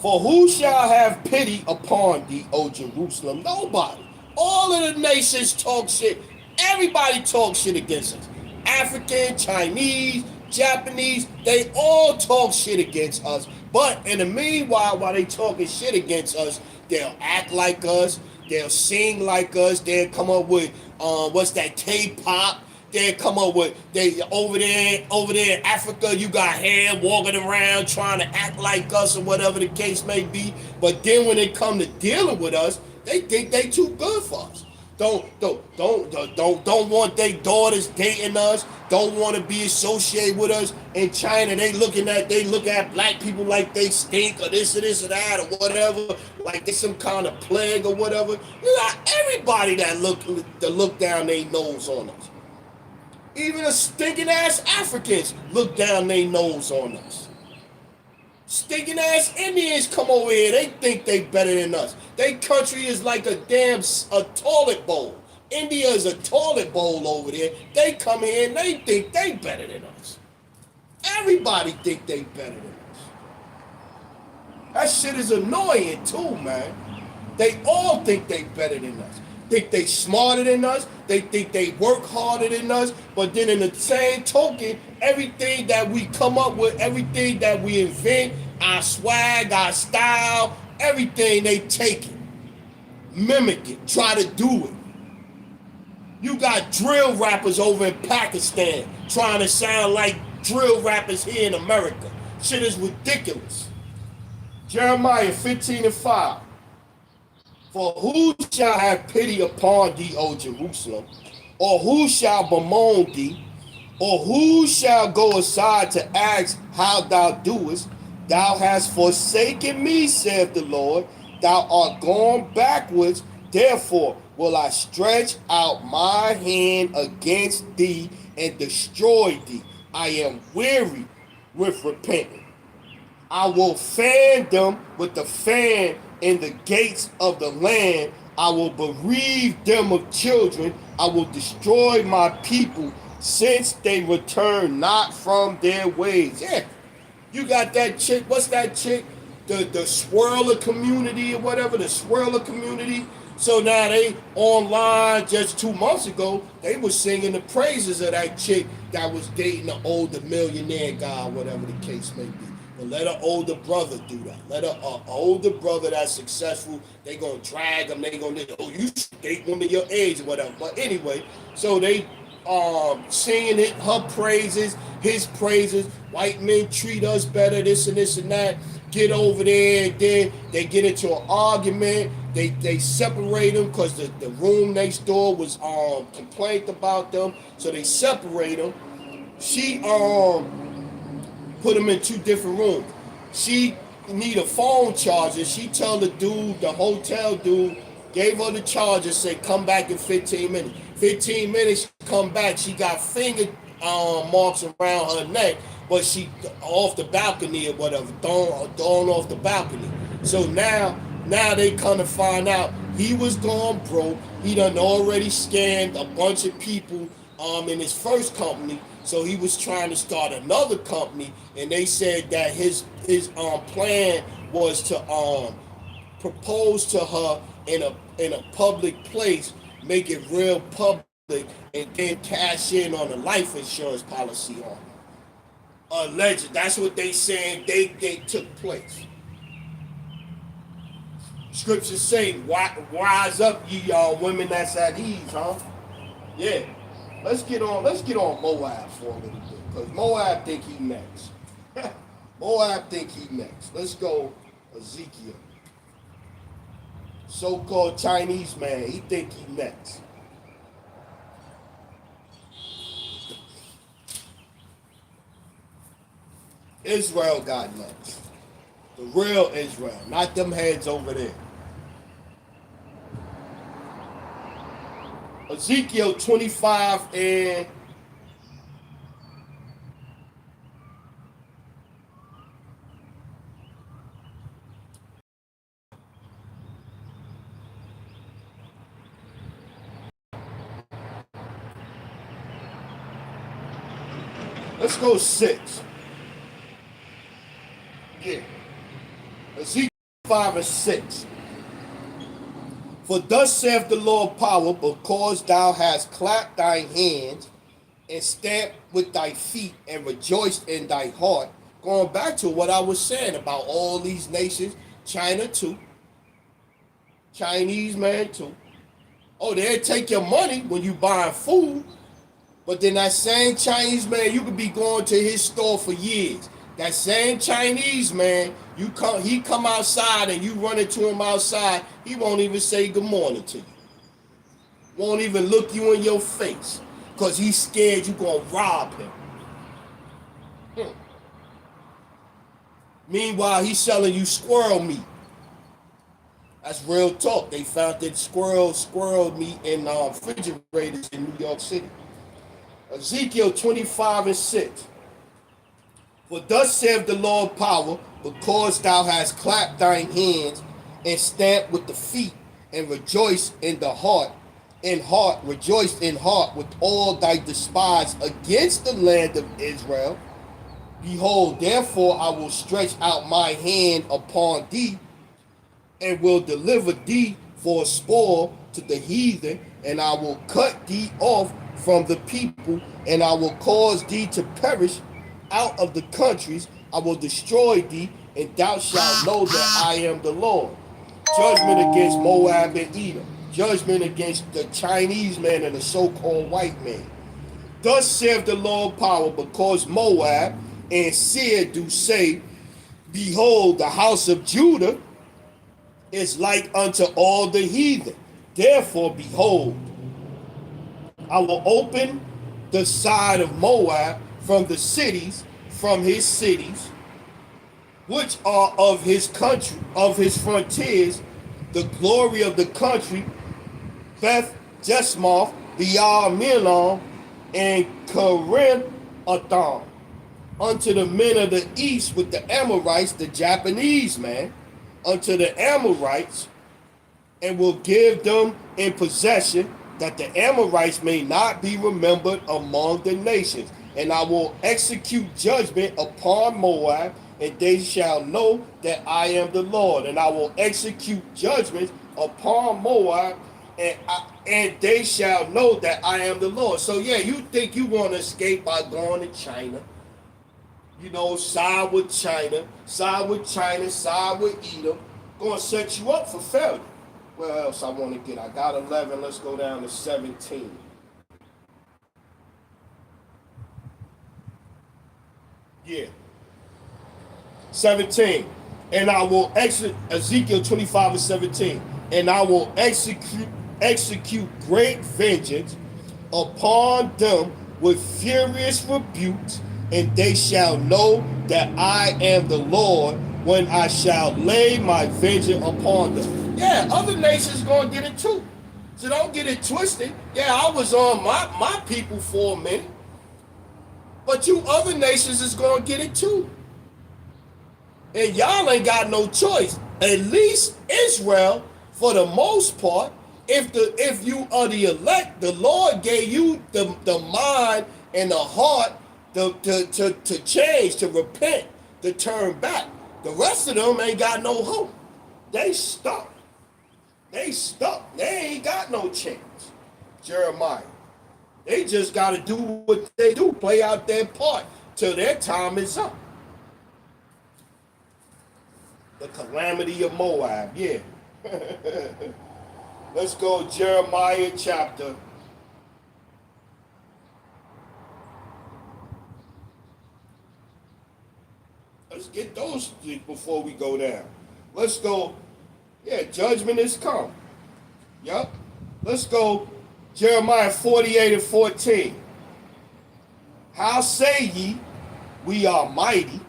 For who shall have pity upon thee, O Jerusalem? Nobody. All of the nations talk shit. Everybody talks shit against us. African, Chinese, Japanese, they all talk shit against us. But in the meanwhile, while they talking shit against us, they'll act like us. They'll sing like us. They'll come up with what's that, K-pop. They'll come up with they over there in Africa. You got hair walking around trying to act like us or whatever the case may be. But then when it come to dealing with us, they think they too good for us. Don't want their daughters dating us. Don't want to be associated with us. In China, they look at black people like they stink or this or that or whatever, like they some kind of plague or whatever. You got everybody that look down their nose on us. Even the stinking ass Africans look down their nose on us. Stinking ass Indians come over here. They think they better than us. Their country is like a toilet bowl. India is a toilet bowl over there. They come here and they think they better than us. Everybody think they better than us. That shit is annoying too, man. They all think they better than us. Think they smarter than us. They think they work harder than us. But then in the same token, everything that we come up with, everything that we invent, our swag, our style, everything they take it, mimic it, try to do it. You got drill rappers over in Pakistan trying to sound like drill rappers here in America. Shit is ridiculous. Jeremiah 15:5. For who shall have pity upon thee, O Jerusalem? Or who shall bemoan thee? Or who shall go aside to ask how thou doest? Thou hast forsaken me, saith the Lord. Thou art gone backwards. Therefore will I stretch out my hand against thee and destroy thee. I am weary with repenting. I will fan them with the fan in the gates of the land. I will bereave them of children. I will destroy my people since they return not from their ways. Yeah, you got that chick. What's that chick? The swirler community or whatever, the swirler community. So now they online just 2 months ago, they were singing the praises of that chick that was dating an older millionaire guy, whatever the case may be. But let an older brother do that. Let an older brother that's successful, they gonna drag him, they gonna, oh, you should date women your age or whatever. But anyway, so they singing it, her praises, his praises. White men treat us better, this and this and that. Get over there, and then they get into an argument. They separate them because the room next door was complained about them, so they separate them. She put them in 2 different rooms. She need a phone charger. She tell the dude, the hotel dude, gave her the charger, said come back in 15 minutes. 15 minutes, she come back. She got finger marks around her neck. but she off the balcony or whatever, thrown off the balcony. So now they come to find out he was gone broke. He done already scammed a bunch of people in his first company. So he was trying to start another company, and they said that his plan was to propose to her in a public place, make it real public, and then cash in on a life insurance policy on her. Alleged. That's what they saying. They took place. Scriptures say, "Rise up, ye y'all women that's at ease, huh?" Yeah. Let's get on Moab for a little bit, because Moab think he next. Moab think he next. Let's go Ezekiel. So-called Chinese man, he think he next. Israel got next. The real Israel, not them heads over there. Ezekiel 25 and let's go 6. Yeah. Ezekiel 5 and 6. For thus saith the Lord power, because thou hast clapped thine hands and stamped with thy feet and rejoiced in thy heart. Going back to what I was saying about all these nations, China too, Chinese man too. Oh, they'll take your money when you buying food, but then that same Chinese man, you could be going to his store for years. That same Chinese man, he come outside and you run into him outside, he won't even say good morning to you. Won't even look you in your face, because he's scared you gonna rob him. Meanwhile, he's selling you squirrel meat. That's real talk. They found that squirrel meat in refrigerators in New York City. Ezekiel 25 and 6. For thus saith the Lord power, because thou hast clapped thine hands and stamped with the feet and rejoiced in the heart, rejoiced in heart with all thy despise against the land of Israel. Behold, therefore I will stretch out my hand upon thee, and will deliver thee for a spoil to the heathen, and I will cut thee off from the people, and I will cause thee to perish out of the countries. I will destroy thee, and thou shalt know that I am the Lord. Judgment against Moab and Edom. Judgment against the Chinese man and the so-called white man. Thus saith the Lord power, because Moab and Seir do say, behold, the house of Judah is like unto all the heathen. Therefore, behold, I will open the side of Moab from the cities, from his cities, which are of his country, of his frontiers, the glory of the country, Beth Jesmoth, Beal Merom, and Karim-Atham, unto the men of the east with the Amorites, the Japanese man, unto the Amorites, and will give them in possession, that the Amorites may not be remembered among the nations. And I will execute judgment upon Moab, and they shall know that I am the Lord. And I will execute judgment upon Moab, and they shall know that I am the Lord. So yeah, you think you want to escape by going to China. You know, side with China, side with Edom. Going to set you up for failure. What else I want to get? I got 11. Let's go down to 17. Yeah. 17. And I will Ezekiel 25 and 17. And I will execute great vengeance upon them with furious rebukes, and they shall know that I am the Lord when I shall lay my vengeance upon them. Yeah, other nations gonna get it too. So don't get it twisted. Yeah, I was on my people for a minute. But you other nations is going to get it too. And y'all ain't got no choice. At least Israel, for the most part, if you are the elect, the Lord gave you the mind and the heart to change, to repent, to turn back. The rest of them ain't got no hope. They stuck. They stuck. They ain't got no chance. Jeremiah. They just got to do what they do, play out their part till their time is up. The calamity of Moab, yeah. Let's go Jeremiah chapter. Let's get those before we go down. Let's go. Yeah, judgment is come. Yup. Let's go Jeremiah 48 and 14. How say ye, we are mighty?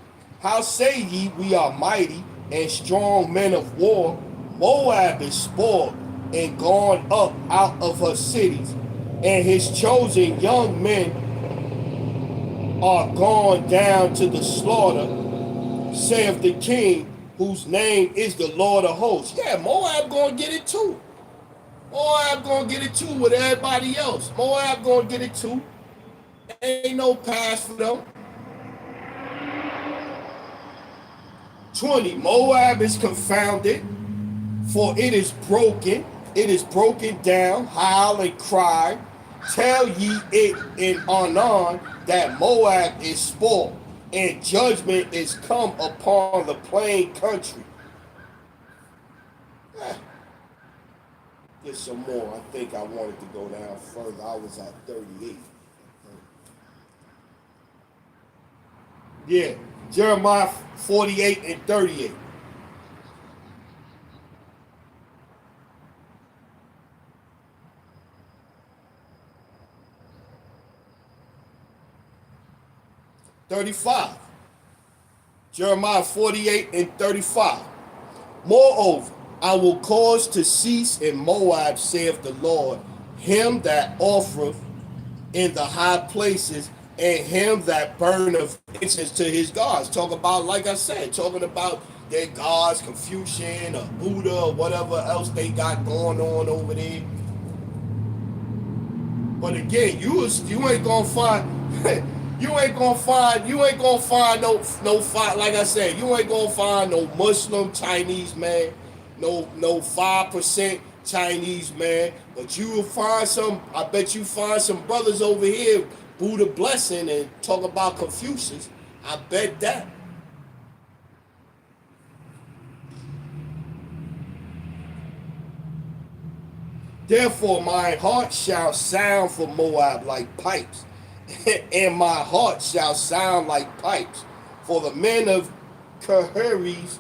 How say ye, we are mighty and strong men of war? Moab is spoiled and gone up out of her cities, and his chosen young men are gone down to the slaughter, saith the king, whose name is the Lord of hosts. Yeah, Moab gonna get it too. Moab gonna get it too with everybody else. Moab gonna get it too. Ain't no pass for them. 20. Moab is confounded, for it is broken down, howl and cry. Tell ye it in Anan that Moab is spoiled, and judgment is come upon the plain country. Get some more. I think I wanted to go down further. I was at 38. Yeah, Jeremiah 48 and 38. Jeremiah 48 and 35. Moreover, I will cause to cease in Moab, saith the Lord, him that offereth in the high places, and him that burneth incense to his gods. Talk about, like I said, talking about their gods, Confucian or Buddha or whatever else they got going on over there. But again, you ain't gonna find you ain't gonna find no like I said, you ain't gonna find no Muslim Chinese man, no 5% Chinese man, but you will find some. I bet you find some brothers over here, Buddha blessing and talk about Confucius. I bet that. Therefore, my heart shall sound for Moab like pipes, and my heart shall sound like pipes for the men of Keheres,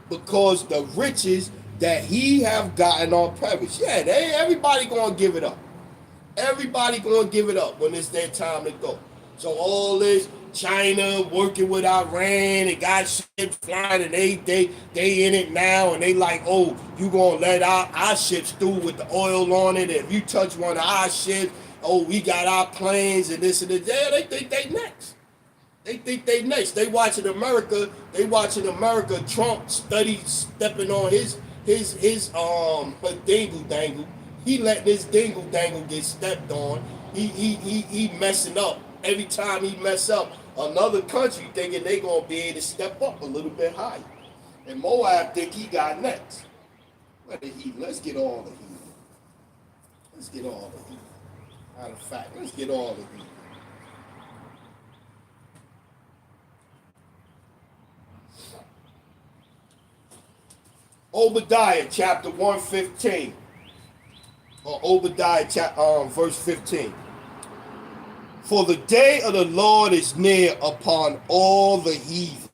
because the riches that he have gotten are perished. Yeah, everybody gonna give it up. Everybody gonna give it up when it's their time to go. So all this China working with Iran and got ships flying and they in it now and they like, oh, you gonna let our ships through with the oil on it, and if you touch one of our ships, oh, we got our planes and this and that. Yeah, they think they next. They think they next. They watching America. Trump stepping on his dingle dangle. He letting his dingle dangle get stepped on. He messing up. Every time he mess up, another country thinking they gonna be able to step up a little bit higher. And Moab think he got next. Let's get all the heat. Let's get all the heat. Matter of fact, let's get all the heat. Obadiah chapter 115. Or Obadiah verse 15. For the day of the Lord is near upon all the heathen.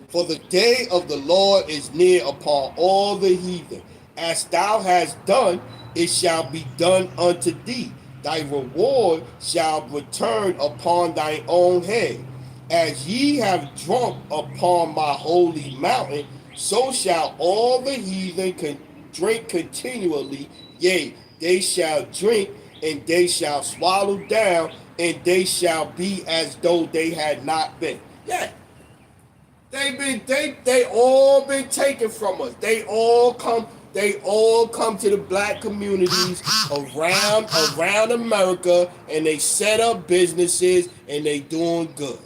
For the day of the Lord is near upon all the heathen. As thou hast done, it shall be done unto thee. Thy reward shall return upon thine own head. As ye have drunk upon my holy mountain, so shall all the heathen drink continually. Yea, they shall drink, and they shall swallow down, and they shall be as though they had not been. Yeah. They all been taken from us. They all come to the black communities around America, and they set up businesses and they doing good.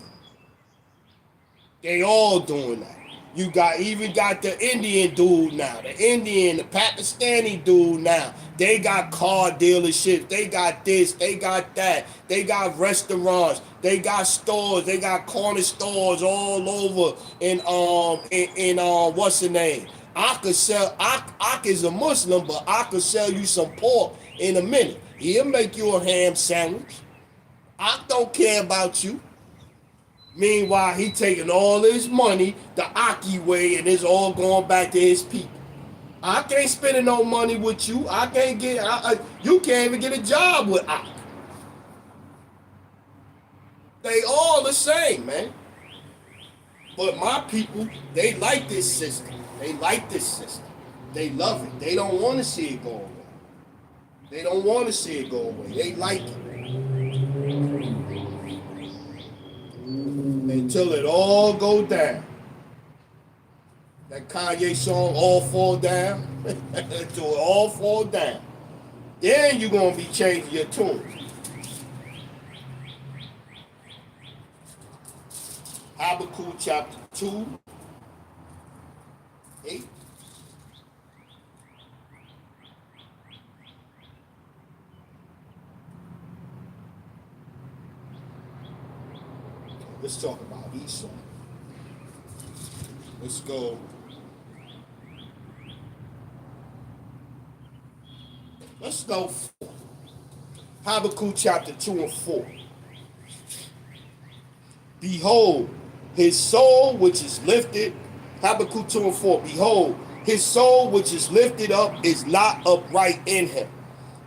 They all doing that. You even got the Indian dude now, the Pakistani dude now. They got car dealerships. They got this. They got that. They got restaurants. They got stores. They got corner stores all over. In what's the name? Ak is a Muslim, but I could sell you some pork in a minute. He'll make you a ham sandwich. Ak don't care about you. Meanwhile, he taking all his money the Aki way, and it's all going back to his people. I can't spend no money with you. I can't get. You can't even get a job with Aki. They all the same, man. But my people, they like this system. They like this system. They love it. They don't want to see it go away. They don't want to see it go away. They like it. Until it all go down. That Kanye song, All Fall Down. Until it all fall down. Then you're going to be changing your tune. Habakkuk chapter 2, 8. Let's talk about Esau. Let's go. Let's go. Habakkuk chapter 2 and 4. Behold, his soul which is lifted. Habakkuk 2 and 4. Behold, his soul which is lifted up is not upright in him,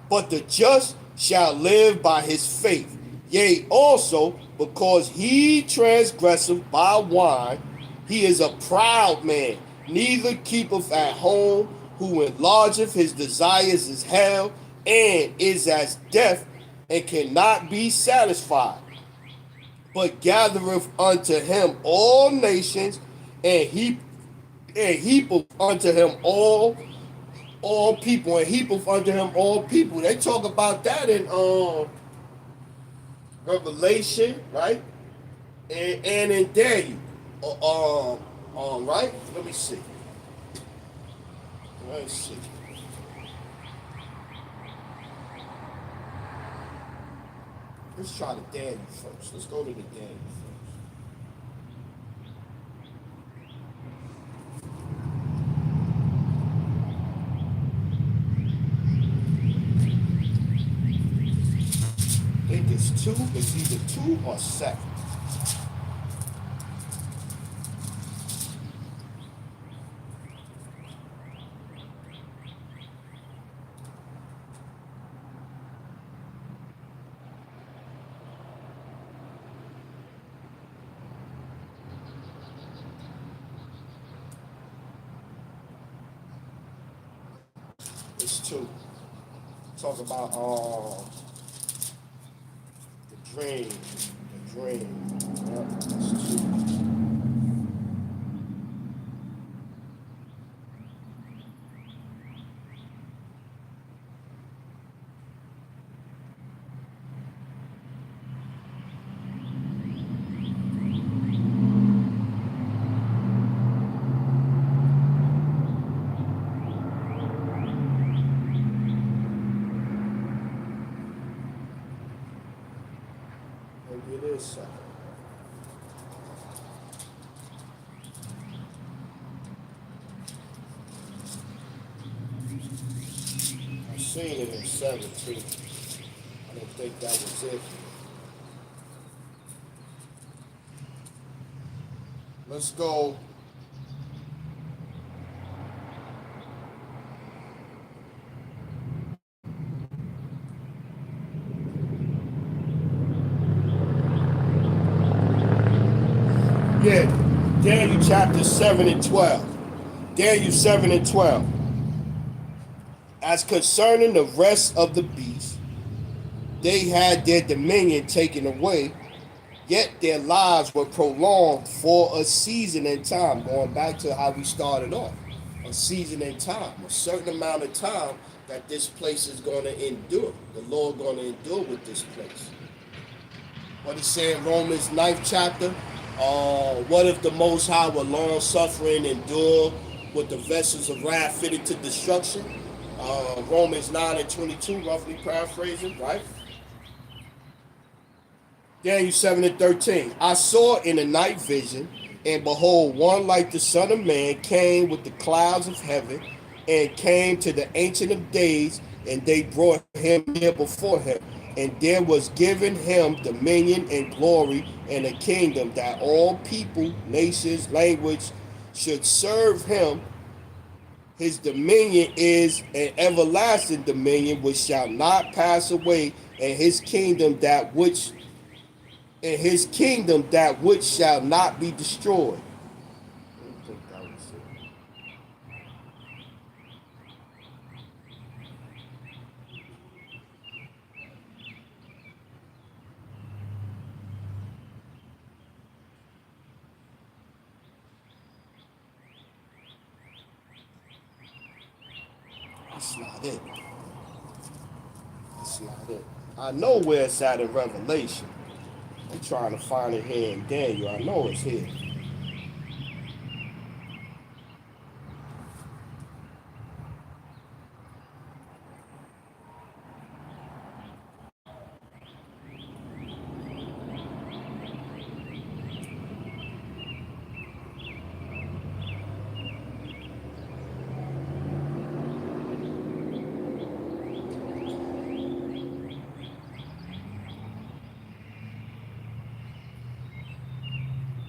but the just shall live by his faith. Yea, also, because he transgresseth by wine, he is a proud man, neither keepeth at home, who enlargeth his desires is hell, and is as deaf, and cannot be satisfied, but gathereth unto him all nations, and heapeth unto him all people, and heapeth unto him all people. They talk about that in Revelation, right? And in Daniel. Right? Let me see. Let's see. Let's try the Daniel first. Let's go to the Daniel first. I think it's 2. It's either 2 or 7. It's 2. Talk about the dream. The dream. Yep, it's 2. Maybe it is 7. I seen it in 7 too. I didn't think that was it. Let's go. Yeah, Daniel chapter 7 and 12. Daniel 7 and 12. As concerning the rest of the beasts, They had their dominion taken away, yet their lives were prolonged for a season in time. Going back to how we started off, a season in time, a certain amount of time that this place is going to endure. The Lord going to endure with this place. What he said in Romans 9th chapter. What if the Most High were long suffering, endure with the vessels of wrath fitted to destruction? Romans 9 and 22, roughly paraphrasing, right? Daniel 7 and 13. I saw in a night vision, and behold, one like the Son of Man came with the clouds of heaven, and came to the Ancient of Days, and they brought him near before him. And there was given him dominion and glory and a kingdom, that all people, nations, language should serve him. His dominion is an everlasting dominion which shall not pass away, and his kingdom that which shall not be destroyed. That's not it. That's not it. I know where it's at in Revelation. I'm trying to find it here in Daniel. I know it's here.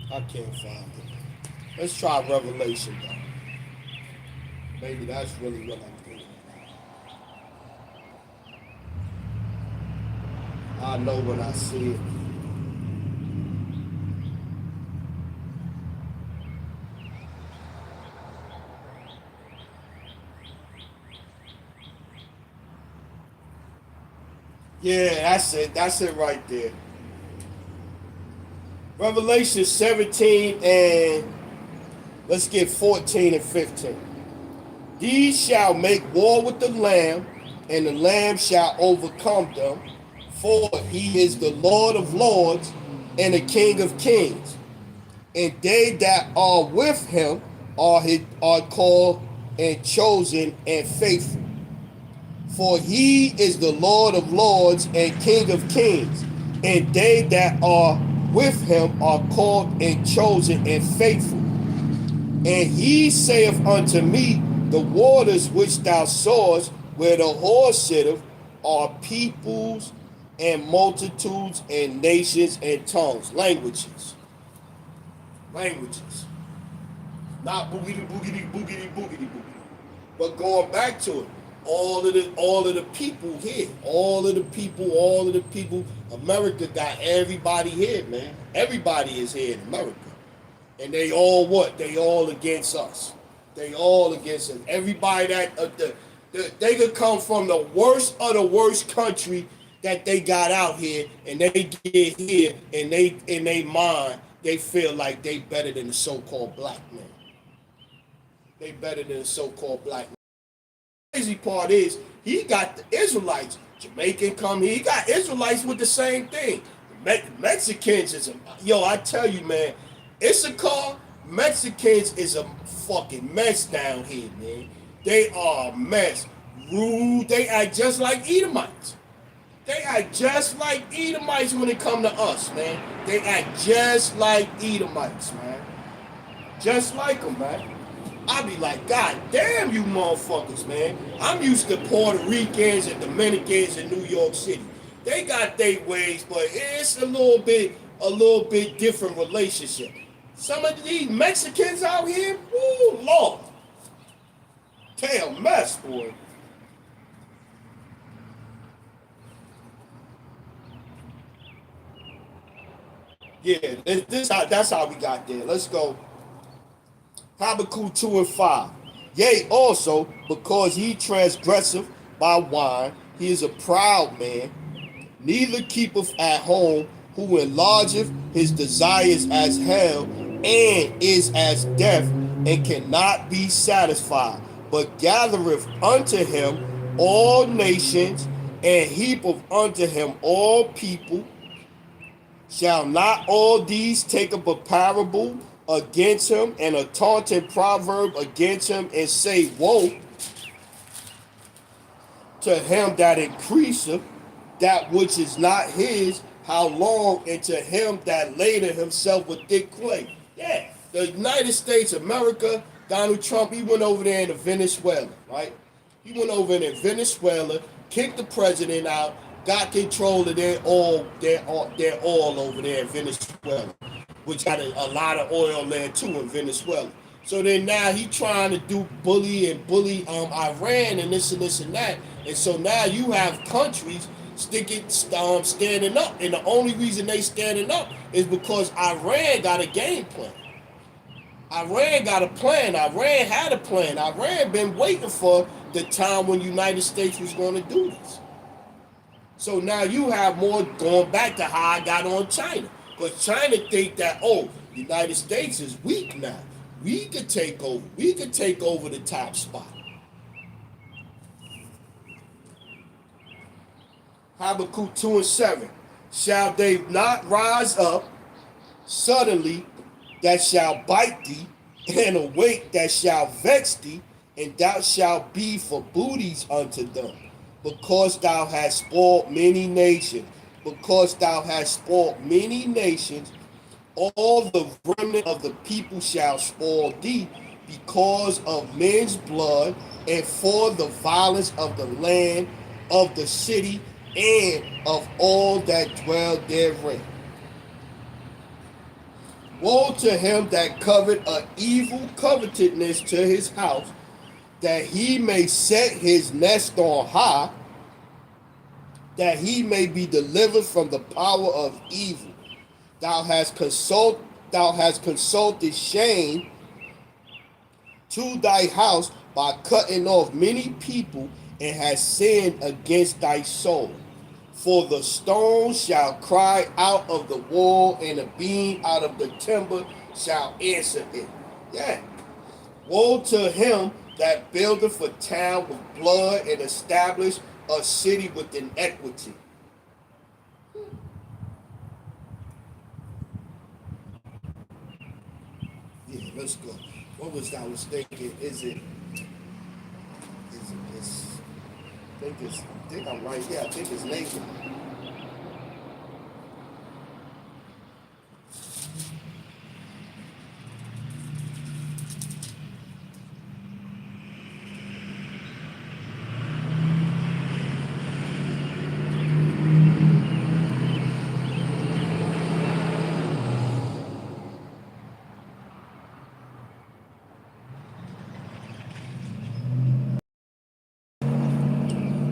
I can't find it. Let's try Revelation though. Maybe that's really what I'm thinking. I know when I see it. Yeah, that's it. That's it right there. Revelation 17 and let's get 14 and 15. These shall make war with the Lamb, and the Lamb shall overcome them, for he is the Lord of lords and the King of kings. And they that are with him are called and chosen and faithful. For he is the Lord of lords and King of kings. And they that are with him are called and chosen and faithful. And he saith unto me, the waters which thou sawest, where the horse sitteth, are peoples and multitudes and nations and tongues. Languages. Languages. Not boogity, boogity, boogity, boogity, boogity. But going back to it, all of the people here, all of the people, America got everybody here, man. Everybody is here in America. And they all what? They all against us. They all against us. Everybody they could come from the worst of the worst country that they got out here, and they get here, and they in their mind they feel like they better than the so-called black man. They better than the so-called black man. The crazy part is he got the Israelites. Jamaican come here. He got Israelites with the same thing. Mexicans is I tell you, man, Issachar, Mexicans is a fucking mess down here, man. They are a mess. Rude. They act just like Edomites. They act just like Edomites when it come to us, man. They act just like Edomites, man. Just like them, man. I be like, God damn you motherfuckers, man. I'm used to Puerto Ricans and Dominicans in New York City. They got their ways, but it's a little bit different relationship. Some of these Mexicans out here, ooh, Lord. They a mess, boy. Yeah, that's how we got there. Let's go. Habakkuk 2 and 5. Yea, also, because he transgresseth by wine, he is a proud man, neither keepeth at home, who enlargeth his desires as hell, and is as death, and cannot be satisfied, but gathereth unto him all nations, and heapeth unto him all people. Shall not all these take up a parable against him, and a taunting proverb against him, and say, woe to him that increaseth that which is not his, how long, and to him that ladeth himself with thick clay. Yeah, the United States, America, Donald Trump, he went over there in Venezuela, right? He went over in Venezuela, kicked the president out, got control of their oil over there in Venezuela, which got a lot of oil there too in Venezuela. So then now he trying to do bully Iran and this and this and that. And so now you have countries standing up. And the only reason they standing up is because Iran got a game plan. Iran got a plan. Iran had a plan. Iran been waiting for the time when the United States was going to do this. So now you have more going back to how I got on China. Because China think that, oh, the United States is weak now. We could take over. We could take over the top spot. Habakkuk 2:7. Shall they not rise up suddenly that shall bite thee, and awake that shall vex thee, and thou shalt be for booties unto them, because thou hast spoiled many nations, because thou hast spoiled many nations, all the remnant of the people shall spoil thee, because of men's blood, and for the violence of the land, of the city, and of all that dwell therein. Woe to him that covet a evil covetousness to his house, that he may set his nest on high, that he may be delivered from the power of evil. Thou hast consulted shame to thy house by cutting off many people, and hast sinned against thy soul. For the stone shall cry out of the wall, and a beam out of the timber shall answer it. Yeah. Woe to him that buildeth a town with blood, and establish a city with inequity. Yeah, let's go. What was I was thinking? I think I'm right here. I think it's Nathan.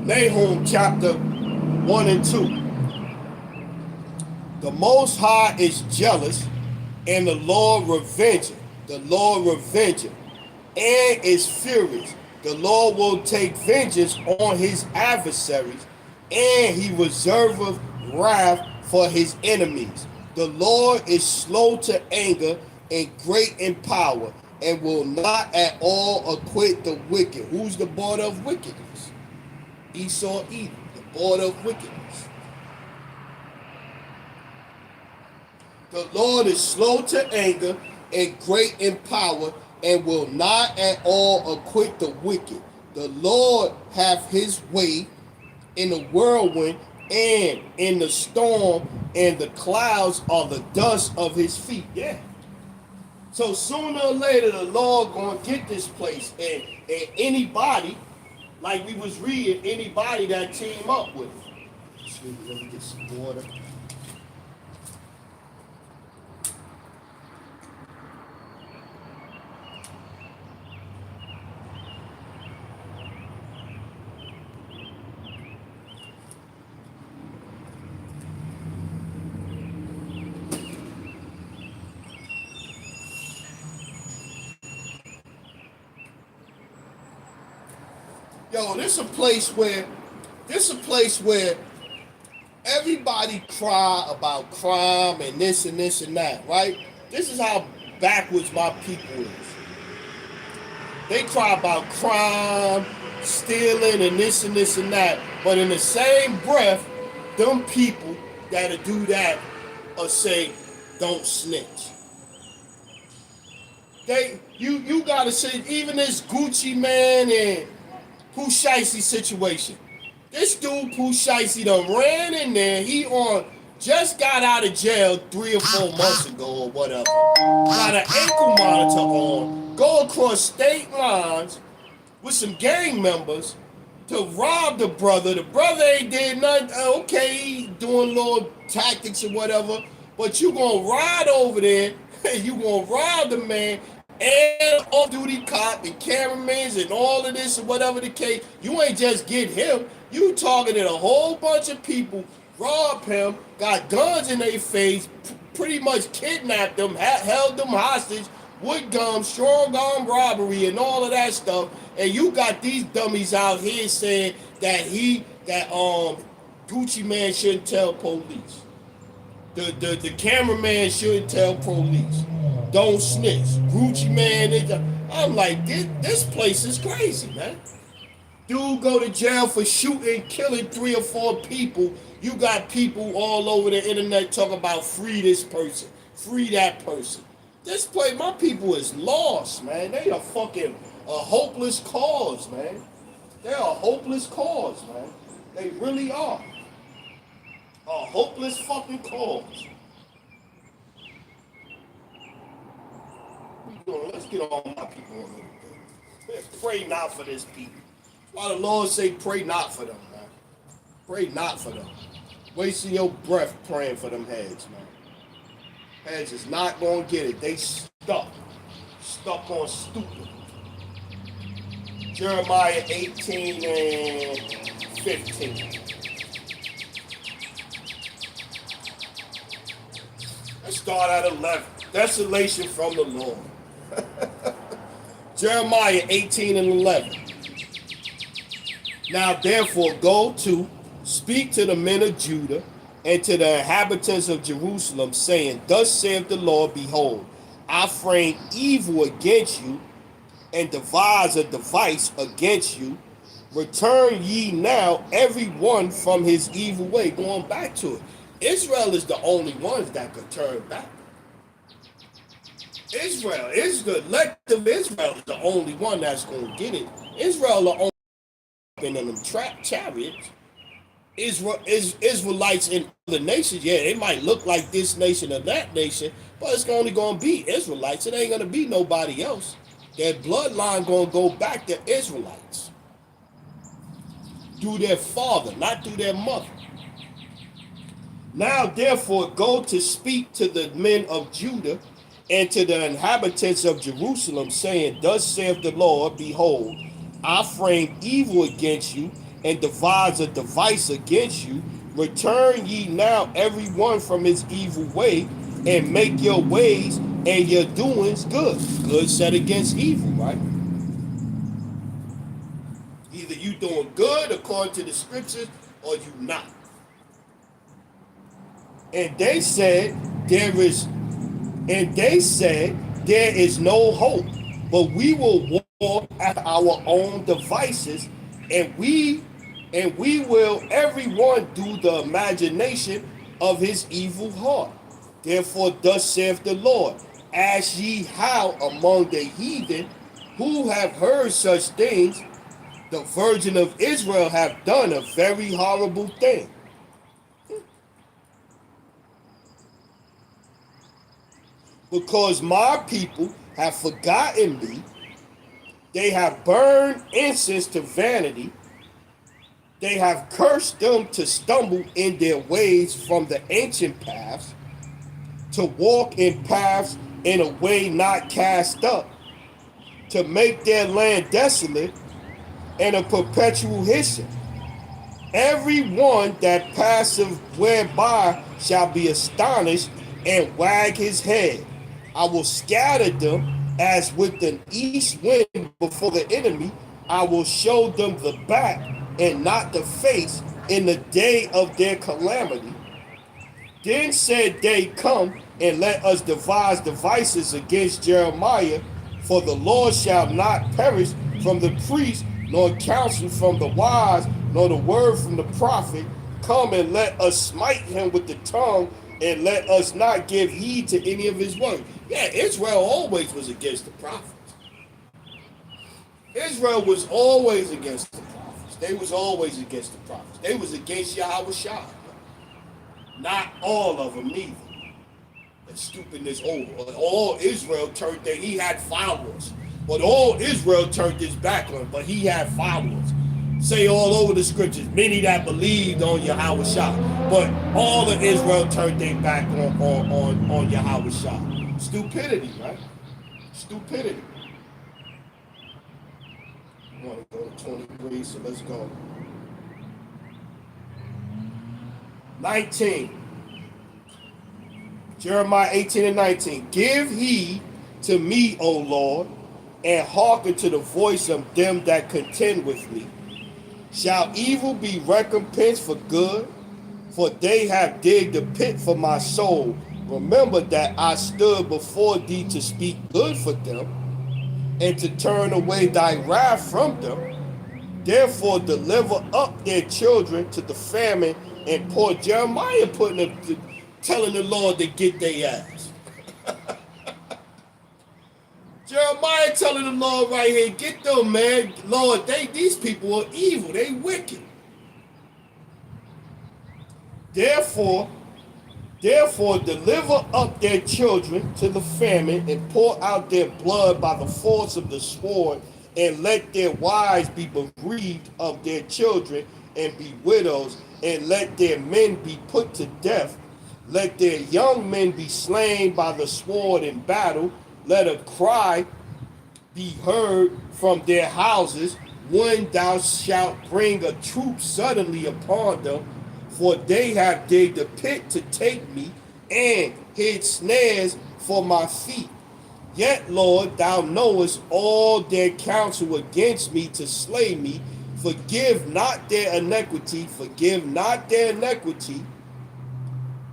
Nahum chapter 1 and 2. The Most High is jealous, and the Lord revengeth. The Lord revengeth, and is furious. The Lord will take vengeance on his adversaries, and he reserveth wrath for his enemies. The Lord is slow to anger and great in power, and will not at all acquit the wicked. Who's the border of wickedness? Esau, Edom, the border of wickedness. The Lord is slow to anger and great in power, and will not at all acquit the wicked. The Lord hath his way in the whirlwind and in the storm, and the clouds are the dust of his feet. Yeah. So sooner or later, the Lord gonna get this place, and anybody, like we was reading, anybody that team up with it. Excuse me, let me get some water. Yo, this a place where Everybody cry about crime and this and this and that, right? This is how backwards my people is. They cry about crime, stealing, and this and that. But in the same breath, them people that'll do that or say, don't snitch. You gotta say, even this Gucci man and Pooh Shiesty situation. This dude Pooh Shiesty done ran in there. He just got out of jail 3 or 4 months ago or whatever. Got an ankle monitor on. Go across state lines with some gang members to rob the brother. The brother ain't did nothing. Okay, he doing little tactics or whatever. But you gonna ride over there and you gonna rob the man and off-duty cop and cameramans and all of this and whatever the case. You ain't just get him. You targeted a whole bunch of people, robbed him, got guns in their face, pretty much kidnapped them, held them hostage with guns, strong arm robbery and all of that stuff. And you got these dummies out here saying that Gucci man shouldn't tell police. The cameraman shouldn't tell police. Don't snitch. Gucci man, I'm like, this place is crazy, man. Dude go to jail for shooting, killing 3 or 4 people. You got people all over the internet talking about free this person, free that person. This place, my people is lost, man. They are fucking a hopeless cause, man. They're a hopeless cause, man. They really are. A hopeless fucking cause. Let's get on my people a little bit. Pray not for this people. Why the Lord say pray not for them, man. Pray not for them. Wasting your breath praying for them heads, man. Heads is not gonna get it. They stuck. Stuck on stupid. Jeremiah 18 and 15. Let's start at 11. Desolation from the Lord. Jeremiah 18 and 11. Now therefore go to, speak to the men of Judah and to the inhabitants of Jerusalem, saying, thus saith the Lord, behold, I frame evil against you and devise a device against you. Return ye now every one from his evil way. Going back to it. Israel is the only ones that could turn back. Israel is the elect of Israel is the only one that's going to get it. Israel the only in them chariots. Israelites in other nations, yeah, they might look like this nation or that nation, but it's only going to be Israelites. It ain't going to be nobody else. Their bloodline going to go back to Israelites through their father, not through their mother. Now, therefore, go to speak to the men of Judah and to the inhabitants of Jerusalem, saying, thus saith the Lord, behold, I frame evil against you and devise a device against you. Return ye now every one from his evil way and make your ways and your doings good. Good set against evil, right? Either you doing good according to the scriptures or you not. And they said there is no hope, but we will walk at our own devices, and we will everyone do the imagination of his evil heart. Therefore, thus saith the Lord, as ye howl among the heathen who have heard such things, the virgin of Israel have done a very horrible thing. Because my people have forgotten me, they have burned incense to vanity, they have cursed them to stumble in their ways from the ancient paths, to walk in paths in a way not cast up, to make their land desolate and a perpetual hissing. Every one that passeth whereby shall be astonished and wag his head. I will scatter them as with an east wind before the enemy. I will show them the back and not the face, in the day of their calamity. Then said they, come and let us devise devices against Jeremiah, for the Lord shall not perish from the priest, nor counsel from the wise, nor the word from the prophet. Come and let us smite him with the tongue, and let us not give heed to any of his words. Yeah, Israel always was against the prophets. Israel was always against the prophets. They was always against the prophets. They was against Yahweh Shah. Not all of them neither. That stupidness over. All Israel turned that he had followers. But all Israel turned his back on him, but he had followers. Say all over the scriptures, many that believed on Yahweh Shah. But all of Israel turned their back on Yahweh Shah. Stupidity, right? Stupidity. I want to go to 23, so let's go. 19. Jeremiah 18 and 19. Give heed to me, O Lord, and hearken to the voice of them that contend with me. Shall evil be recompensed for good? For they have digged a pit for my soul. Remember that I stood before thee to speak good for them, and to turn away thy wrath from them. Therefore deliver up their children to the famine. And poor Jeremiah telling the Lord to get their ass. Jeremiah telling the Lord right here, get them, man. Lord, these people are evil. They wicked. Therefore deliver up their children to the famine, and pour out their blood by the force of the sword, and let their wives be bereaved of their children, and be widows, and let their men be put to death. Let their young men be slain by the sword in battle. Let a cry be heard from their houses, when thou shalt bring a troop suddenly upon them. For they have digged a pit to take me, and hid snares for my feet. Yet, Lord, thou knowest all their counsel against me to slay me. Forgive not their iniquity,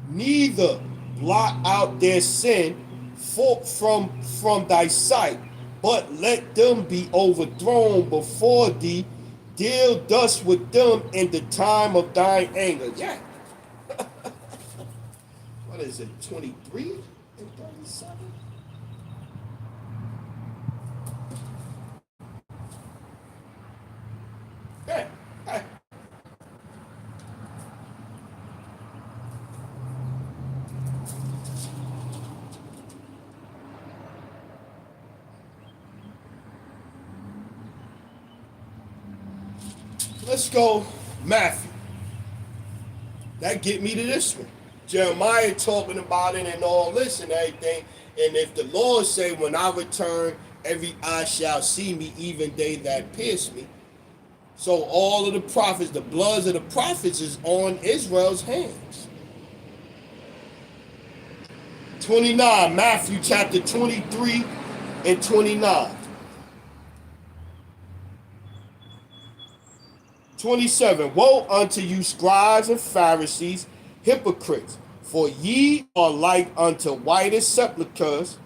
neither blot out their sin from thy sight, but let them be overthrown before thee. Deal thus with them in the time of thine anger. Yeah. What is it, 23 and 37? Yeah. Hey. Let's go Matthew. That get me to this one. Jeremiah talking about it and all this and everything. And if the Lord say, when I return, every eye shall see me, even they that pierce me. So all of the prophets, the bloods of the prophets is on Israel's hands. 29, Matthew chapter 23 and 29. 27, woe unto you, scribes and Pharisees, hypocrites, for ye are like unto whitest sepulchres,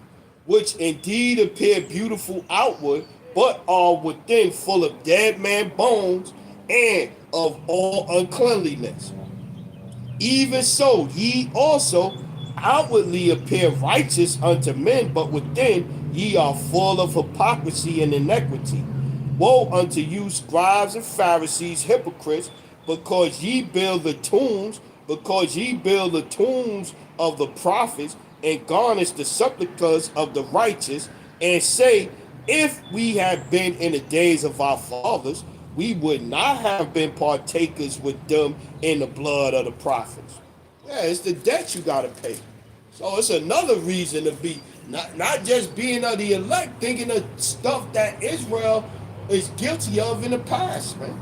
which indeed appear beautiful outward, but are within full of dead man bones and of all uncleanliness. Even so, ye also outwardly appear righteous unto men, but within ye are full of hypocrisy and iniquity. Woe unto you, scribes and Pharisees, hypocrites, because ye build the tombs of the prophets, and garnish the sepulchres of the righteous, and say, if we had been in the days of our fathers, we would not have been partakers with them in the blood of the prophets. Yeah, it's the debt you got to pay. So it's another reason to be, not just being of the elect, thinking of stuff that Israel is guilty of in the past, man.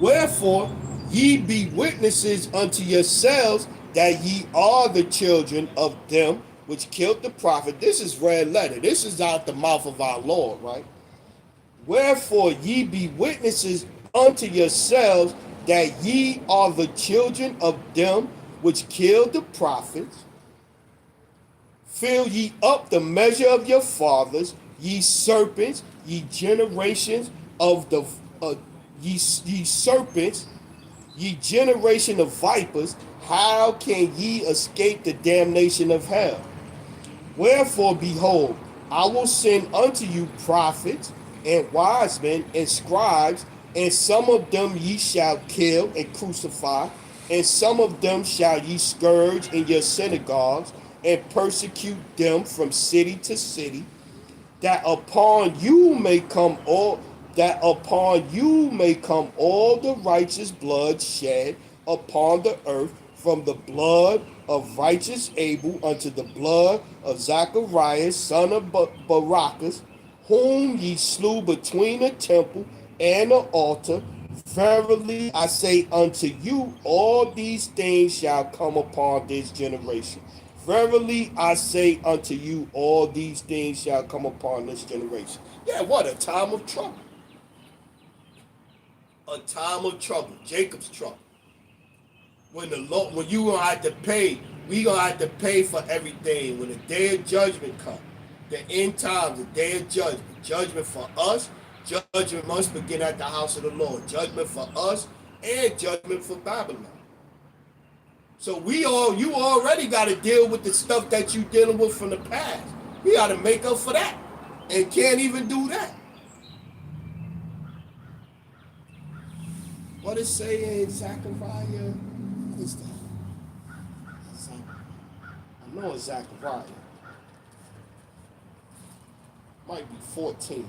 Wherefore, ye be witnesses unto yourselves that ye are the children of them which killed the prophet. This is red letter. This is out the mouth of our Lord, right? Wherefore ye be witnesses unto yourselves that ye are the children of them which killed the prophets. Fill ye up the measure of your fathers, ye serpents, ye generations of the ye serpents, ye generation of vipers. How can ye escape the damnation of hell? Wherefore, behold, I will send unto you prophets and wise men and scribes, and some of them ye shall kill and crucify, and some of them shall ye scourge in your synagogues, and persecute them from city to city, that upon you may come all the righteous blood shed upon the earth, from the blood of righteous Abel unto the blood of Zacharias son of Barachas, whom ye slew between the temple and the altar. Verily I say unto you, all these things shall come upon this generation. Verily I say unto you, all these things shall come upon this generation. Yeah, what a time of trouble. A time of trouble. Jacob's trouble. When you gonna have to pay, we gonna have to pay for everything. When the day of judgment comes, the end times, the day of judgment for us, judgment must begin at the house of the Lord. Judgment for us and judgment for Babylon. So you already got to deal with the stuff that you dealing with from the past. We got to make up for that, and can't even do that. What it say in Zechariah? What is that? I know it's Zechariah. Might be 14.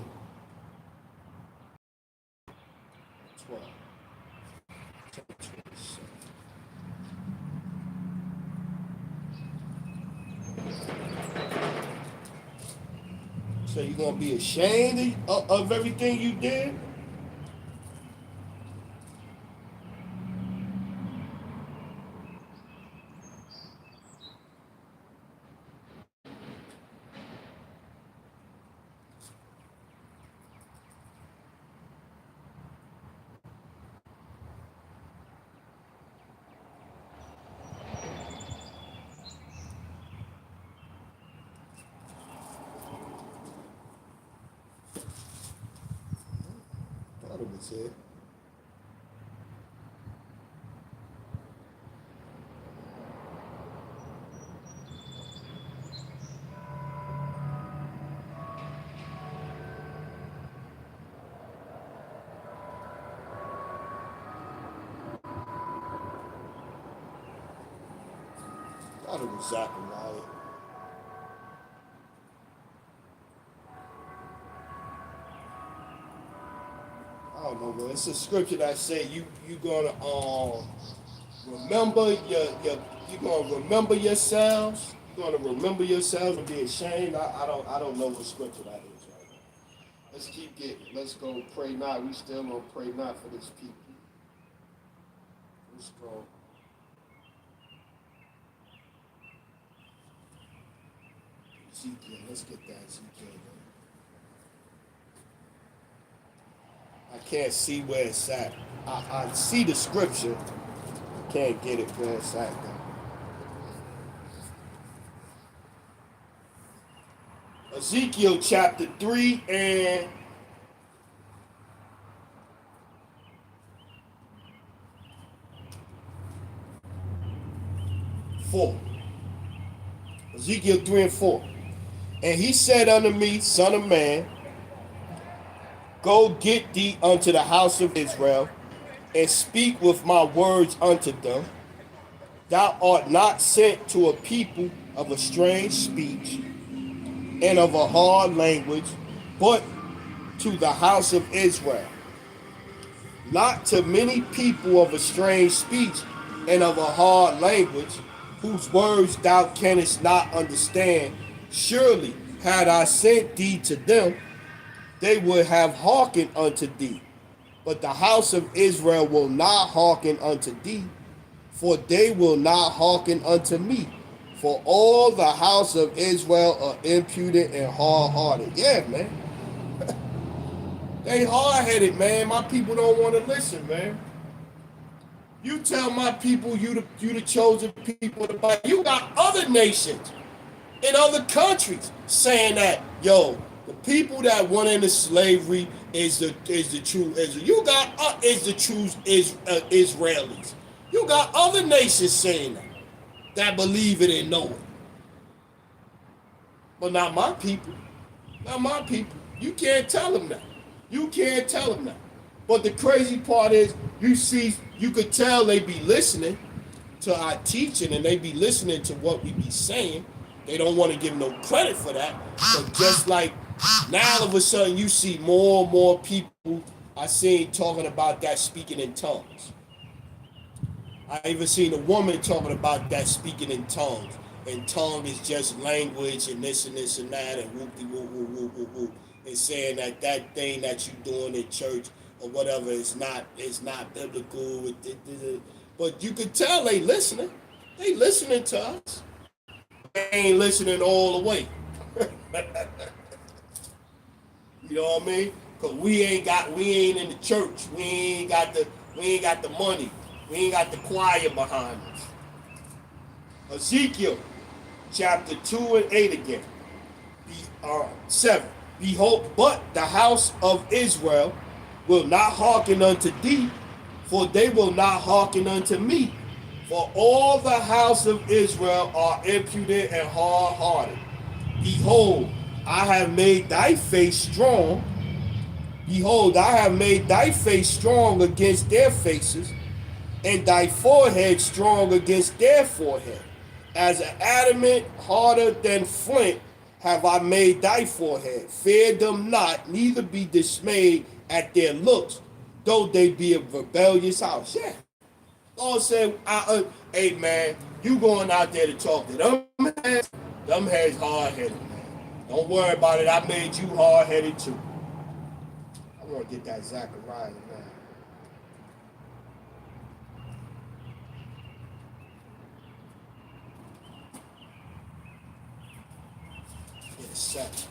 12. 26. So you're going to be ashamed of everything you did? I thought it was it. I thought it was Zechariah. I don't know, man. It's a scripture that say you gonna remember you gonna remember yourselves. You're gonna remember yourselves and be ashamed. I don't know what scripture that is right now. Let's keep getting. Let's go pray not. We still gonna pray not for this people. Let's go. Ezekiel. Let's get that Ezekiel. I can't see where it's at. I see the scripture. I can't get it where it's at though. Ezekiel chapter 3 and 4. Ezekiel 3 and 4. And he said unto me, Son of man, go get thee unto the house of Israel, and speak with my words unto them. Thou art not sent to a people of a strange speech and of a hard language, but to the house of Israel. Not to many people of a strange speech and of a hard language, whose words thou canst not understand. Surely, had I sent thee to them, they would have hearkened unto thee. But the house of Israel will not hearken unto thee, for they will not hearken unto me. For all the house of Israel are impudent and hard-hearted. Yeah, man. They hard-headed, man. My people don't want to listen, man. You tell my people you the chosen people of the Bible. You got other nations in other countries saying that, yo, the people that went into slavery is the true Israel. You got is the true Israelis. You got other nations saying that believe it and know it. But not my people. Not my people. You can't tell them that. You can't tell them that. But the crazy part is, you could tell they be listening to our teaching and they be listening to what we be saying. They don't want to give no credit for that. But just like now, all of a sudden, you see more and more people I seen talking about that speaking in tongues. I even seen a woman talking about that speaking in tongues. And tongue is just language and this and that and whoop-de-whoop. And saying that thing that you doing in church or whatever is not biblical. But you could tell they listening. They listening to us. They ain't listening all the way. You know what I mean? Cause we ain't in the church. We ain't got the money. We ain't got the choir behind us. Ezekiel chapter 2 and 8 again. 7. Behold, but the house of Israel will not hearken unto thee, for they will not hearken unto me. For all the house of Israel are impudent and hard-hearted. Behold, I have made thy face strong. Behold, I have made thy face strong against their faces, and thy forehead strong against their forehead. As an adamant harder than flint have I made thy forehead. Fear them not, neither be dismayed at their looks, though they be a rebellious house. Yeah. Lord said, hey man, you going out there to talk to them heads hard-headed, man. Don't worry about it. I made you hard-headed too. I want to get that Zechariah, man. Get a second.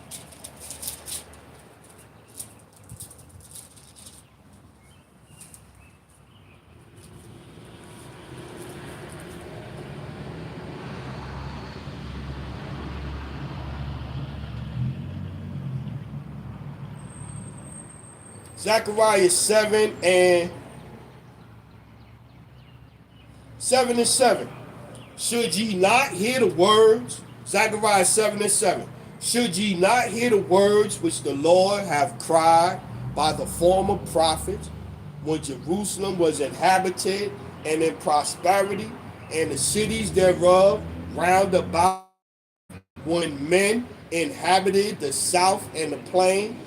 Zechariah 7 and 7. Should ye not hear the words? Zechariah 7 and 7. Should ye not hear the words which the Lord have cried by the former prophets, when Jerusalem was inhabited and in prosperity, and the cities thereof round about, when men inhabited the south and the plain?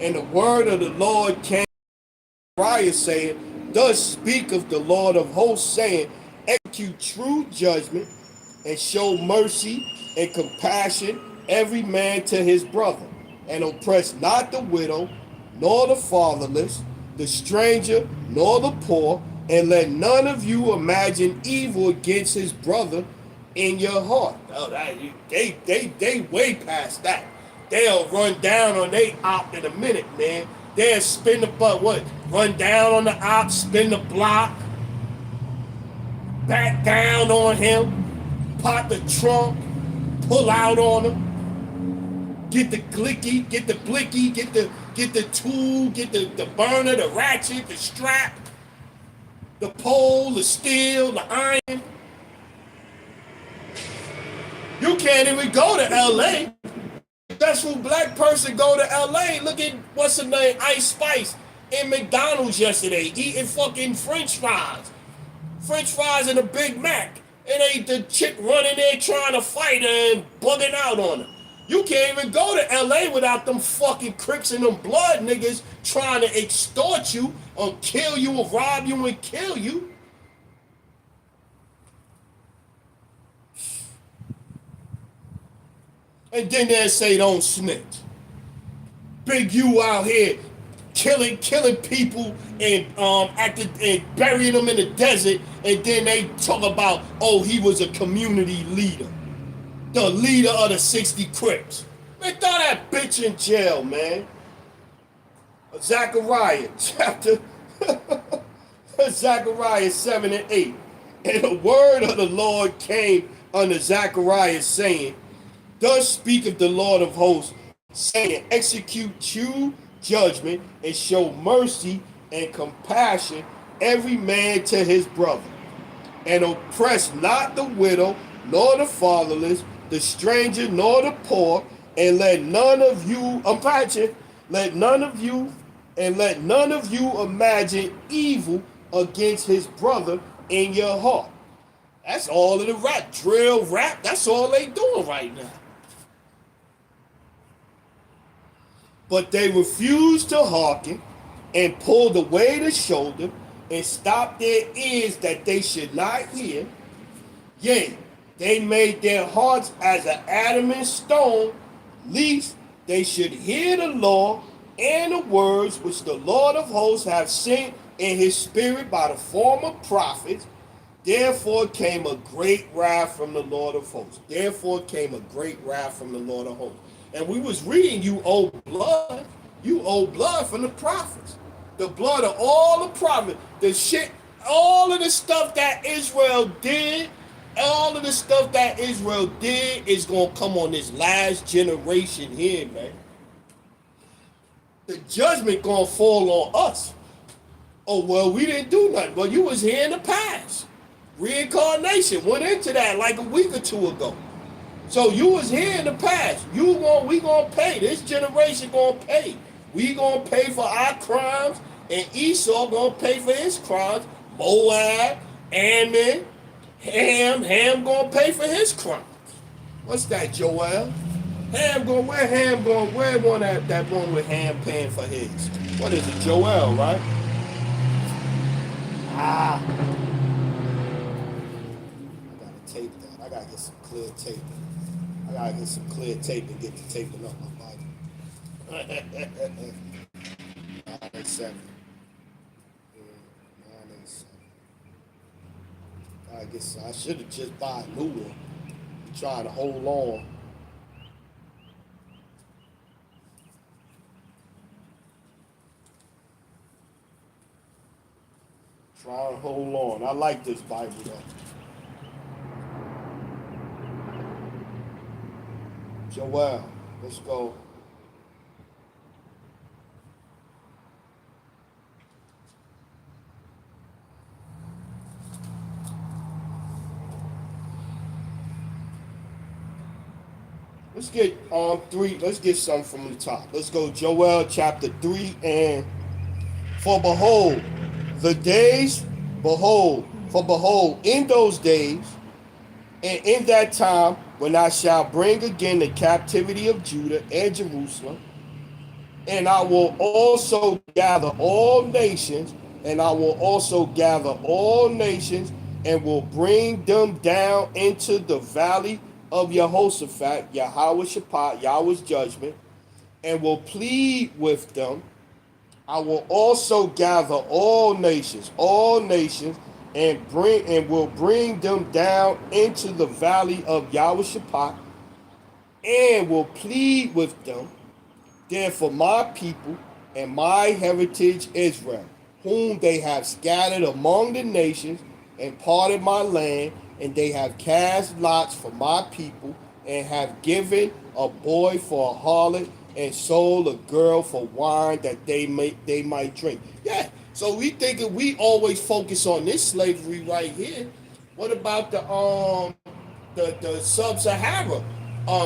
And the word of the Lord came to Zechariah, saying, thus speaketh the Lord of hosts, saying, execute true judgment, and show mercy and compassion every man to his brother, and oppress not the widow, nor the fatherless, the stranger, nor the poor, and let none of you imagine evil against his brother in your heart. Oh, they way past that. They'll run down on they op in a minute, man. They'll spin the butt, what? Run down on the op, spin the block, back down on him, pop the trunk, pull out on him, get the glicky, get the blicky, get the tool, get the burner, the ratchet, the strap, the pole, the steel, the iron. You can't even go to LA. Successful black person go to LA. Look at what's her name, Ice Spice, in McDonald's yesterday, eating fucking French fries. French fries and a Big Mac. It ain't the chick running there trying to fight her and bugging out on her. You can't even go to LA without them fucking Crips and them blood niggas trying to extort you or kill you or rob you and kill you. And then they say don't snitch. Big U out here killing people and and burying them in the desert, and then they talk about, oh, he was a community leader. The leader of the 60 Crips. Man, throw that bitch in jail, man. Zechariah chapter Zechariah 7 and 8. And the word of the Lord came unto Zechariah, saying, Thus speaketh the Lord of hosts, saying, Execute true judgment, and show mercy and compassion every man to his brother, and oppress not the widow, nor the fatherless, the stranger, nor the poor, and let none of you imagine, let none of you imagine evil against his brother in your heart. That's all of the rap, drill rap. That's all they doing right now. But they refused to hearken, and pulled away the shoulder, and stopped their ears that they should not hear. Yea, they made their hearts as an adamant stone, lest they should hear the law and the words which the Lord of hosts hath sent in his spirit by the former prophets. Therefore came a great wrath from the Lord of hosts. Therefore came a great wrath from the Lord of hosts. And we was reading, you owe blood. You owe blood from the prophets. The blood of all the prophets. The shit, all of the stuff that Israel did, all of the stuff that Israel did is going to come on this last generation here, man. The judgment going to fall on us. Oh, well, we didn't do nothing. Well, you was here in the past. Reincarnation went into that like a week or two ago. So you was here in the past. We gonna pay. This generation gonna pay. We gonna pay for our crimes, and Esau gonna pay for his crimes. Moab, Ammon, Ham gonna pay for his crimes. What's that, Joel? Where one that one with Ham paying for his? What is it, Joel, right? I gotta tape that. I gotta get some clear tape. I gotta get some clear tape and get the taping up my Bible. 987. 987. I should have just bought a new one. Trying to hold on. Try to hold on. I like this Bible though. Joel, let's go. Let's get three. Let's get some from the top. Let's go Joel chapter 3 and for behold, in those days and in that time when I shall bring again the captivity of Judah and Jerusalem, and I will also gather all nations, and will bring them down into the valley of Jehoshaphat, Yahweh Shaphat, Yahweh's judgment, and will plead with them. I will also gather all nations, and will bring them down into the valley of Yahweh Shaphat, and will plead with them. Therefore my people and my heritage Israel, whom they have scattered among the nations, and parted my land, and they have cast lots for my people, and have given a boy for a harlot, and sold a girl for wine that they might drink. Yeah, so we thinking we always focus on this slavery right here. What about the sub-Sahara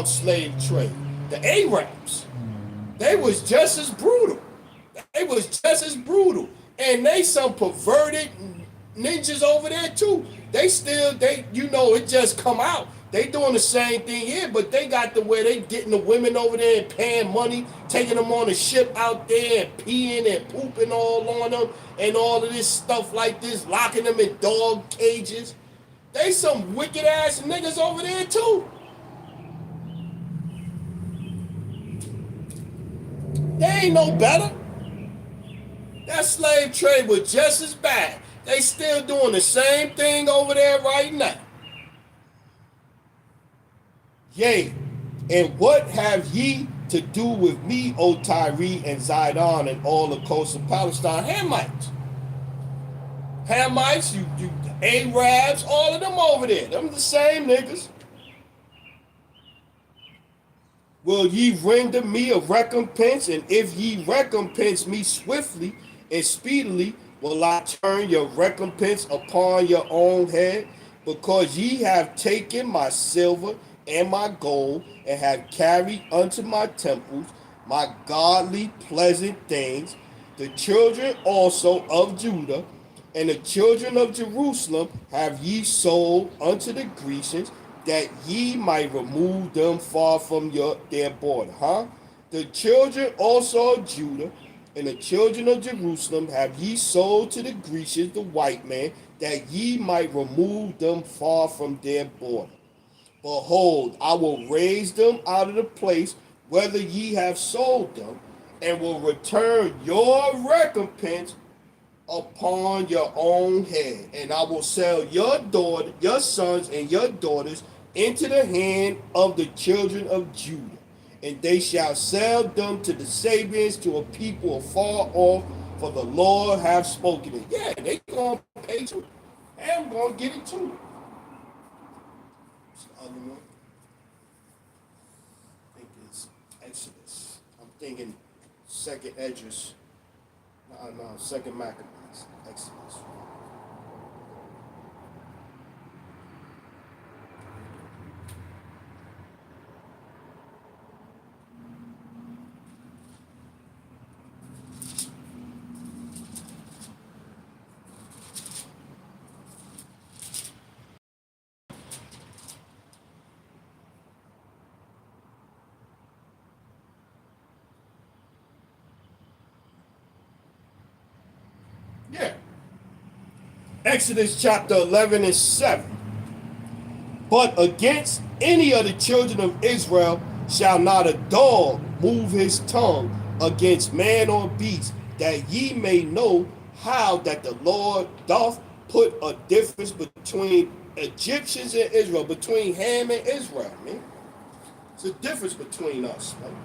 slave trade? The Arabs. They was just as brutal. And they some perverted ninjas over there too. It just come out. They doing the same thing here, but they got the way they getting the women over there and paying money, taking them on a ship out there and peeing and pooping all on them and all of this stuff like this, locking them in dog cages. They some wicked ass niggas over there too. They ain't no better. That slave trade was just as bad. They still doing the same thing over there right now. Yea, and what have ye to do with me, O Tyre and Zidon and all the coast of Palestine? Hamites. Hamites, you Arabs, all of them over there. Them the same niggas. Will ye render me a recompense? And if ye recompense me swiftly and speedily, will I turn your recompense upon your own head? Because ye have taken my silver and my gold, and have carried unto my temples my godly pleasant things, the children also of Judah and the children of Jerusalem have ye sold unto the Grecians, that ye might remove them far from their border. Huh? The children also of Judah and the children of Jerusalem have ye sold to the Grecians, the white man, that ye might remove them far from their border. Behold, I will raise them out of the place whether ye have sold them, and will return your recompense upon your own head. And I will sell your sons and your daughters into the hand of the children of Judah. And they shall sell them to the Sabians, to a people afar off, for the Lord hath spoken it. Yeah, they gonna pay too. And I'm gonna get it too. What's the other one? I think it's Exodus. I'm thinking second Esdras. No, second Maccabees. Exodus. Yeah. Exodus chapter 11 and 7. But against any of the children of Israel shall not a dog move his tongue against man or beast, that ye may know how that the Lord doth put a difference between Egyptians and Israel, between Ham and Israel, man. It's a difference between us, man.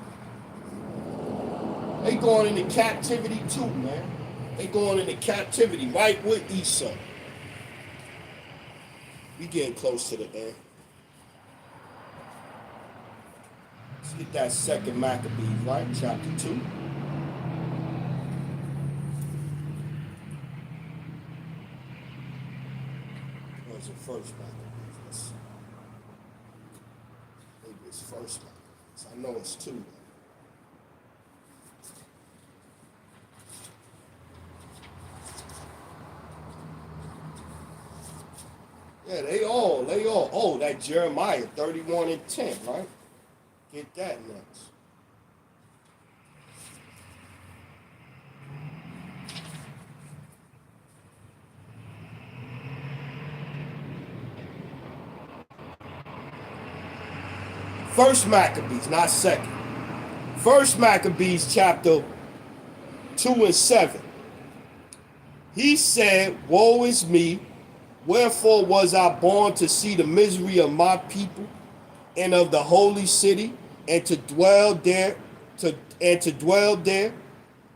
They going into captivity too, man. They going into captivity right with Esau. We getting close to the end. Let's get that second Maccabees, right? Chapter 2. Where's the first Maccabees? Let's see. Maybe it's first Maccabees. I know it's 2. Yeah, they all. Oh, that Jeremiah 31 and 10, right? Get that next. First Maccabees, not second. First Maccabees chapter 2 and 7. He said, woe is me, wherefore was I born to see the misery of my people and of the holy city, and to dwell there,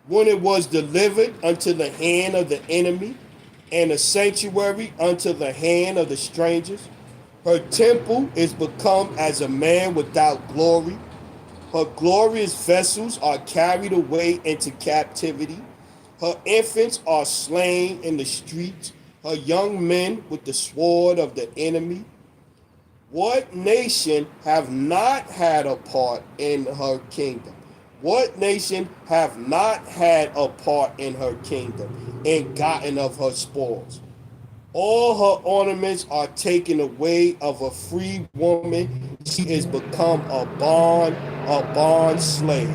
when it was delivered unto the hand of the enemy, and a sanctuary unto the hand of the strangers. Her temple is become as a man without glory. Her glorious vessels are carried away into captivity. Her infants are slain in the streets, her young men with the sword of the enemy. What nation have not had a part in her kingdom? What nation have not had a part in her kingdom and gotten of her spoils? All her ornaments are taken away of a free woman. She is become a bond slave.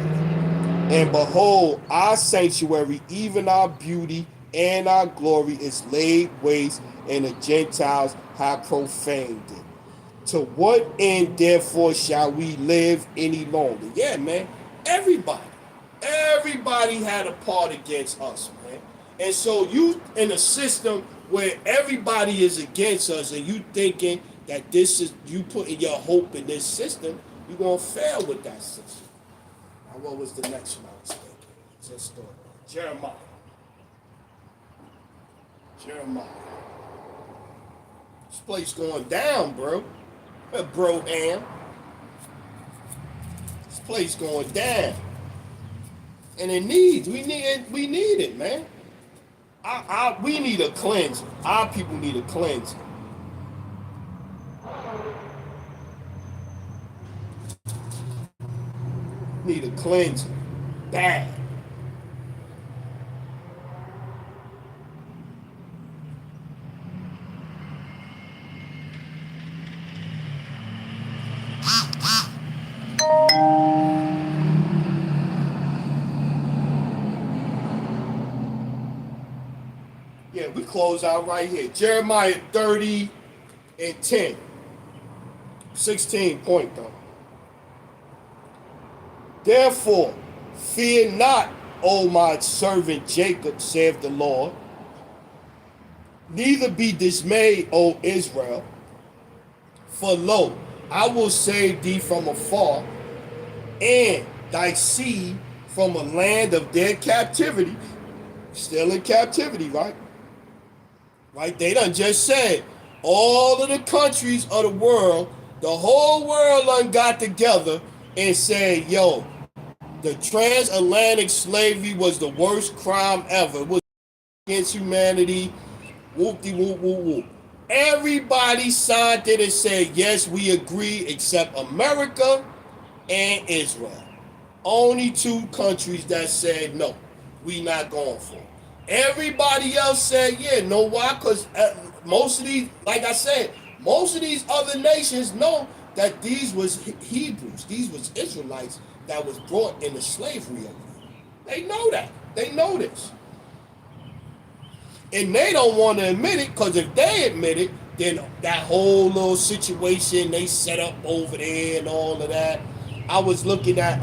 And behold, our sanctuary, even our beauty and our glory, is laid waste, and the Gentiles have profaned it. To what end, therefore, shall we live any longer? Yeah, man. Everybody had a part against us, man. And so you in a system where everybody is against us, and you thinking that this is you putting your hope in this system, you're gonna fail with that system. What was the next one I was thinking? Just Jeremiah. Jeremiah. This place going down, bro. Bro, Am. This place going down. And it needs, we need it, man. We need a cleansing. Our people need a cleansing. Need a cleansing. Bad. Yeah, we close out right here. Jeremiah 30 and 10. 16 point though. Therefore, fear not, O my servant Jacob, saith the Lord. Neither be dismayed, O Israel. For lo, I will save thee from afar, and thy seed from a land of their captivity. Still in captivity, right? Right? They done just said all of the countries of the world, the whole world done got together and said, yo, the transatlantic slavery was the worst crime ever. It was against humanity. Whoop-de-whoop, whoop, whoop. Everybody signed it and said, yes, we agree, except America and Israel. Only two countries that said, no, we not going for it. Everybody else said, yeah, know why? Because most of these, like I said, most of these other nations know that these was Hebrews, these was Israelites that was brought into slavery over here. They know that. They know this. And they don't want to admit it, because if they admit it, then that whole little situation they set up over there and all of that. I was looking at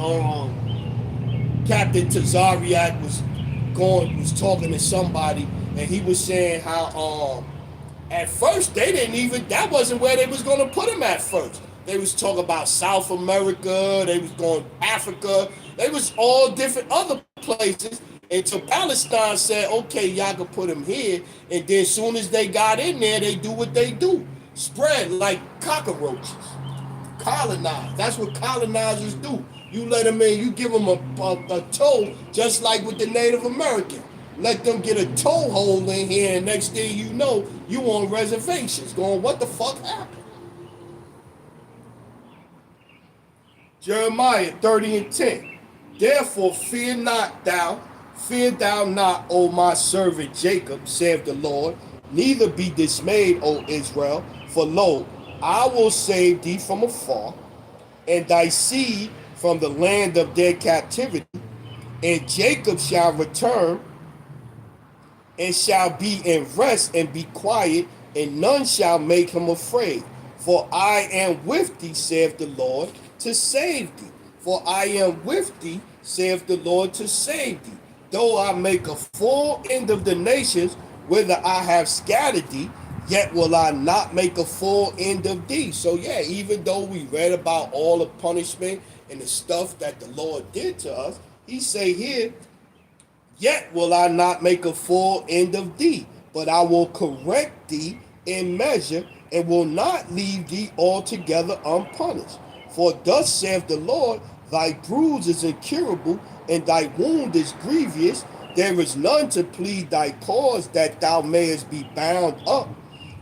Captain Tazariak was talking to somebody, and he was saying how at first they didn't even, that wasn't where they was going to put him at first. They was talking about South America, they was going Africa, they was all different other places, until Palestine said, okay, y'all can put him here, and then as soon as they got in there, they do what they do. Spread like cockroaches. Colonize. That's what colonizers do. You let them in, you give them a toe, just like with the Native American. Let them get a toehold in here, and next thing you know, you on reservations going, what the fuck happened? Jeremiah 30 and 10. Therefore fear thou not, O my servant Jacob, saith the Lord, neither be dismayed, O Israel, for lo, I will save thee from afar, and thy seed from the land of their captivity, and Jacob shall return, and shall be in rest and be quiet, and none shall make him afraid. For I am with thee, saith the Lord, to save thee. For I am with thee, saith the Lord, to save thee. Though I make a full end of the nations, whither I have scattered thee, yet will I not make a full end of thee. So yeah, even though we read about all the punishment and the stuff that the Lord did to us, he say here, yet will I not make a full end of thee, but I will correct thee in measure, and will not leave thee altogether unpunished. For thus saith the Lord, thy bruise is incurable, and thy wound is grievous. There is none to plead thy cause, that thou mayest be bound up.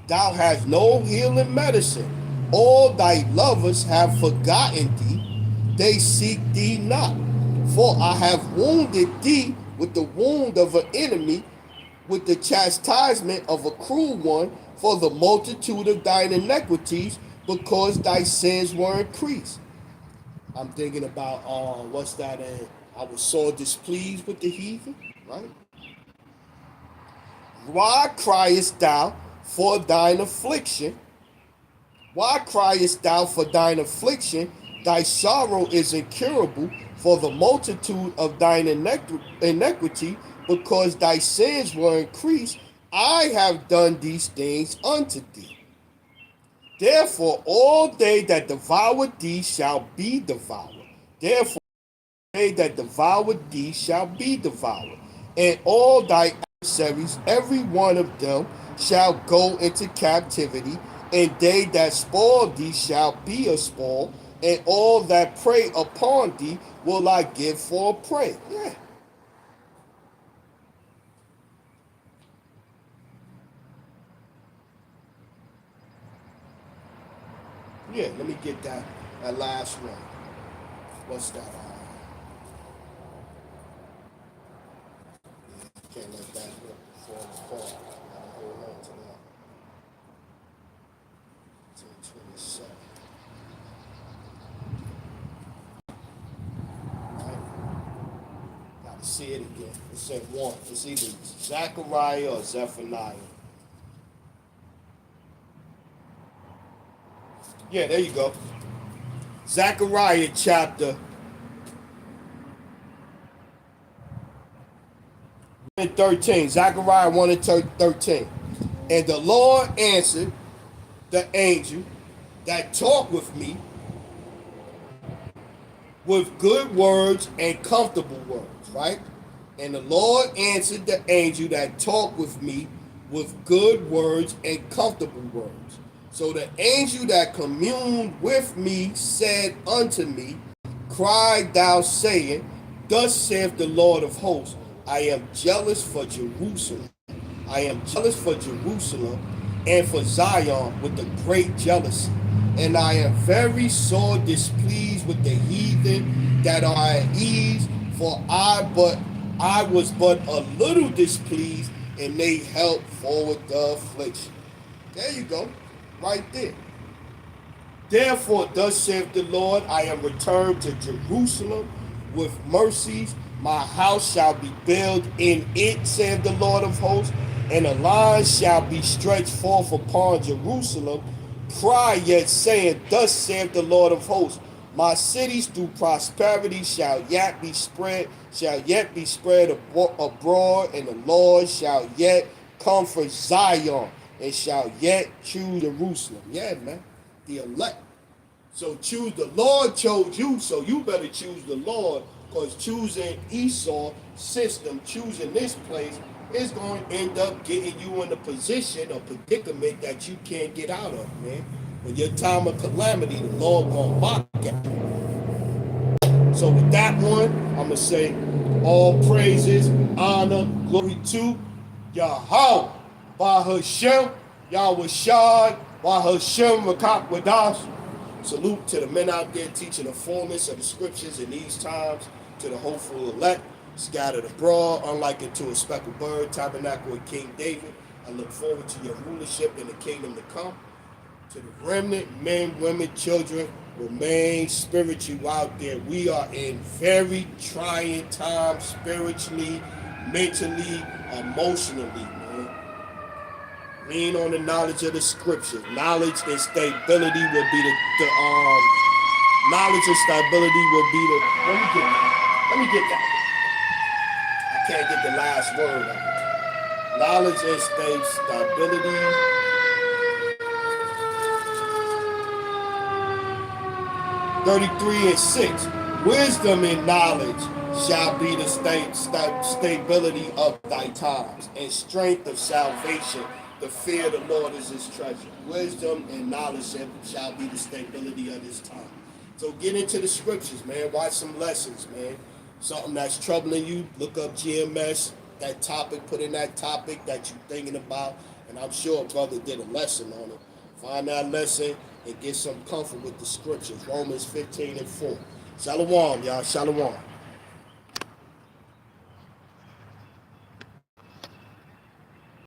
Thou hast no healing medicine. All thy lovers have forgotten thee. They seek thee not. For I have wounded thee with the wound of an enemy, with the chastisement of a cruel one, for the multitude of thine iniquities, because thy sins were increased. I'm thinking about what's that? I was sore displeased with the heathen, right? Why criest thou for thine affliction? Why criest thou for thine affliction? Thy sorrow is incurable for the multitude of thine iniquity, because thy sins were increased. I have done these things unto thee. Therefore all they that devour thee shall be devoured. Therefore They that devoured thee shall be devoured, and all thy adversaries, every one of them, shall go into captivity, and they that spoil thee shall be a spoil, and all that prey upon thee will I give for a prey. Yeah. Yeah, let me get that last one. What's that? Can't let that fall apart. Gotta hold on to that. 1027. Right? Gotta see it again. It said one. It's either Zechariah or Zephaniah. Yeah, there you go. Zechariah chapter 13. Zechariah 1 and 13. And the Lord answered the angel that talked with me with good words and comfortable words, right? And the Lord answered the angel that talked with me with good words and comfortable words. So the angel that communed with me said unto me, Cry thou, saying, Thus saith the Lord of hosts, I am jealous for Jerusalem. I am jealous for Jerusalem and for Zion with a great jealousy. And I am very sore displeased with the heathen that are at ease, for I was but a little displeased, and they helped forward the affliction. There you go, right there. Therefore, thus saith the Lord, I am returned to Jerusalem with mercies. My house shall be built in it, saith the Lord of hosts, and a line shall be stretched forth upon Jerusalem. Cry yet, saying, Thus saith the Lord of hosts, my cities through prosperity shall yet be spread abroad, and the Lord shall yet comfort Zion, and shall yet choose Jerusalem. Yeah, man, the elect. So choose the Lord chose you, so you better choose the Lord, because choosing Esau system, choosing this place, is going to end up getting you in a position, a predicament that you can't get out of, man. When your time of calamity, the Lord gonna mock at you. So with that one, I'm gonna say all praises, honor, glory to Yahweh, Bahashem, Yahweh Shad, Bahashem Rakak Wadash. Salute to the men out there teaching the fullness of the scriptures in these times, to the hopeful elect, scattered abroad, unlike unto a speckled bird, tabernacle of King David. I look forward to your rulership in the kingdom to come. To the remnant, men, women, children, remain spiritually out there. We are in very trying times spiritually, mentally, emotionally, man. Lean on the knowledge of the scriptures. Knowledge and stability will be the knowledge and stability will be the. Let me get that. I can't get the last word of it. Knowledge and stability. 33 and 6. Wisdom and knowledge shall be the stability of thy times, and strength of salvation. The fear of the Lord is his treasure. Wisdom and knowledge shall be the stability of his time. So get into the scriptures, man. Watch some lessons, man. Something that's troubling you, look up GMS, that topic, put in that topic that you're thinking about. And I'm sure a brother did a lesson on it. Find that lesson and get some comfort with the scriptures. Romans 15 and 4. Shalom, y'all. Shalom.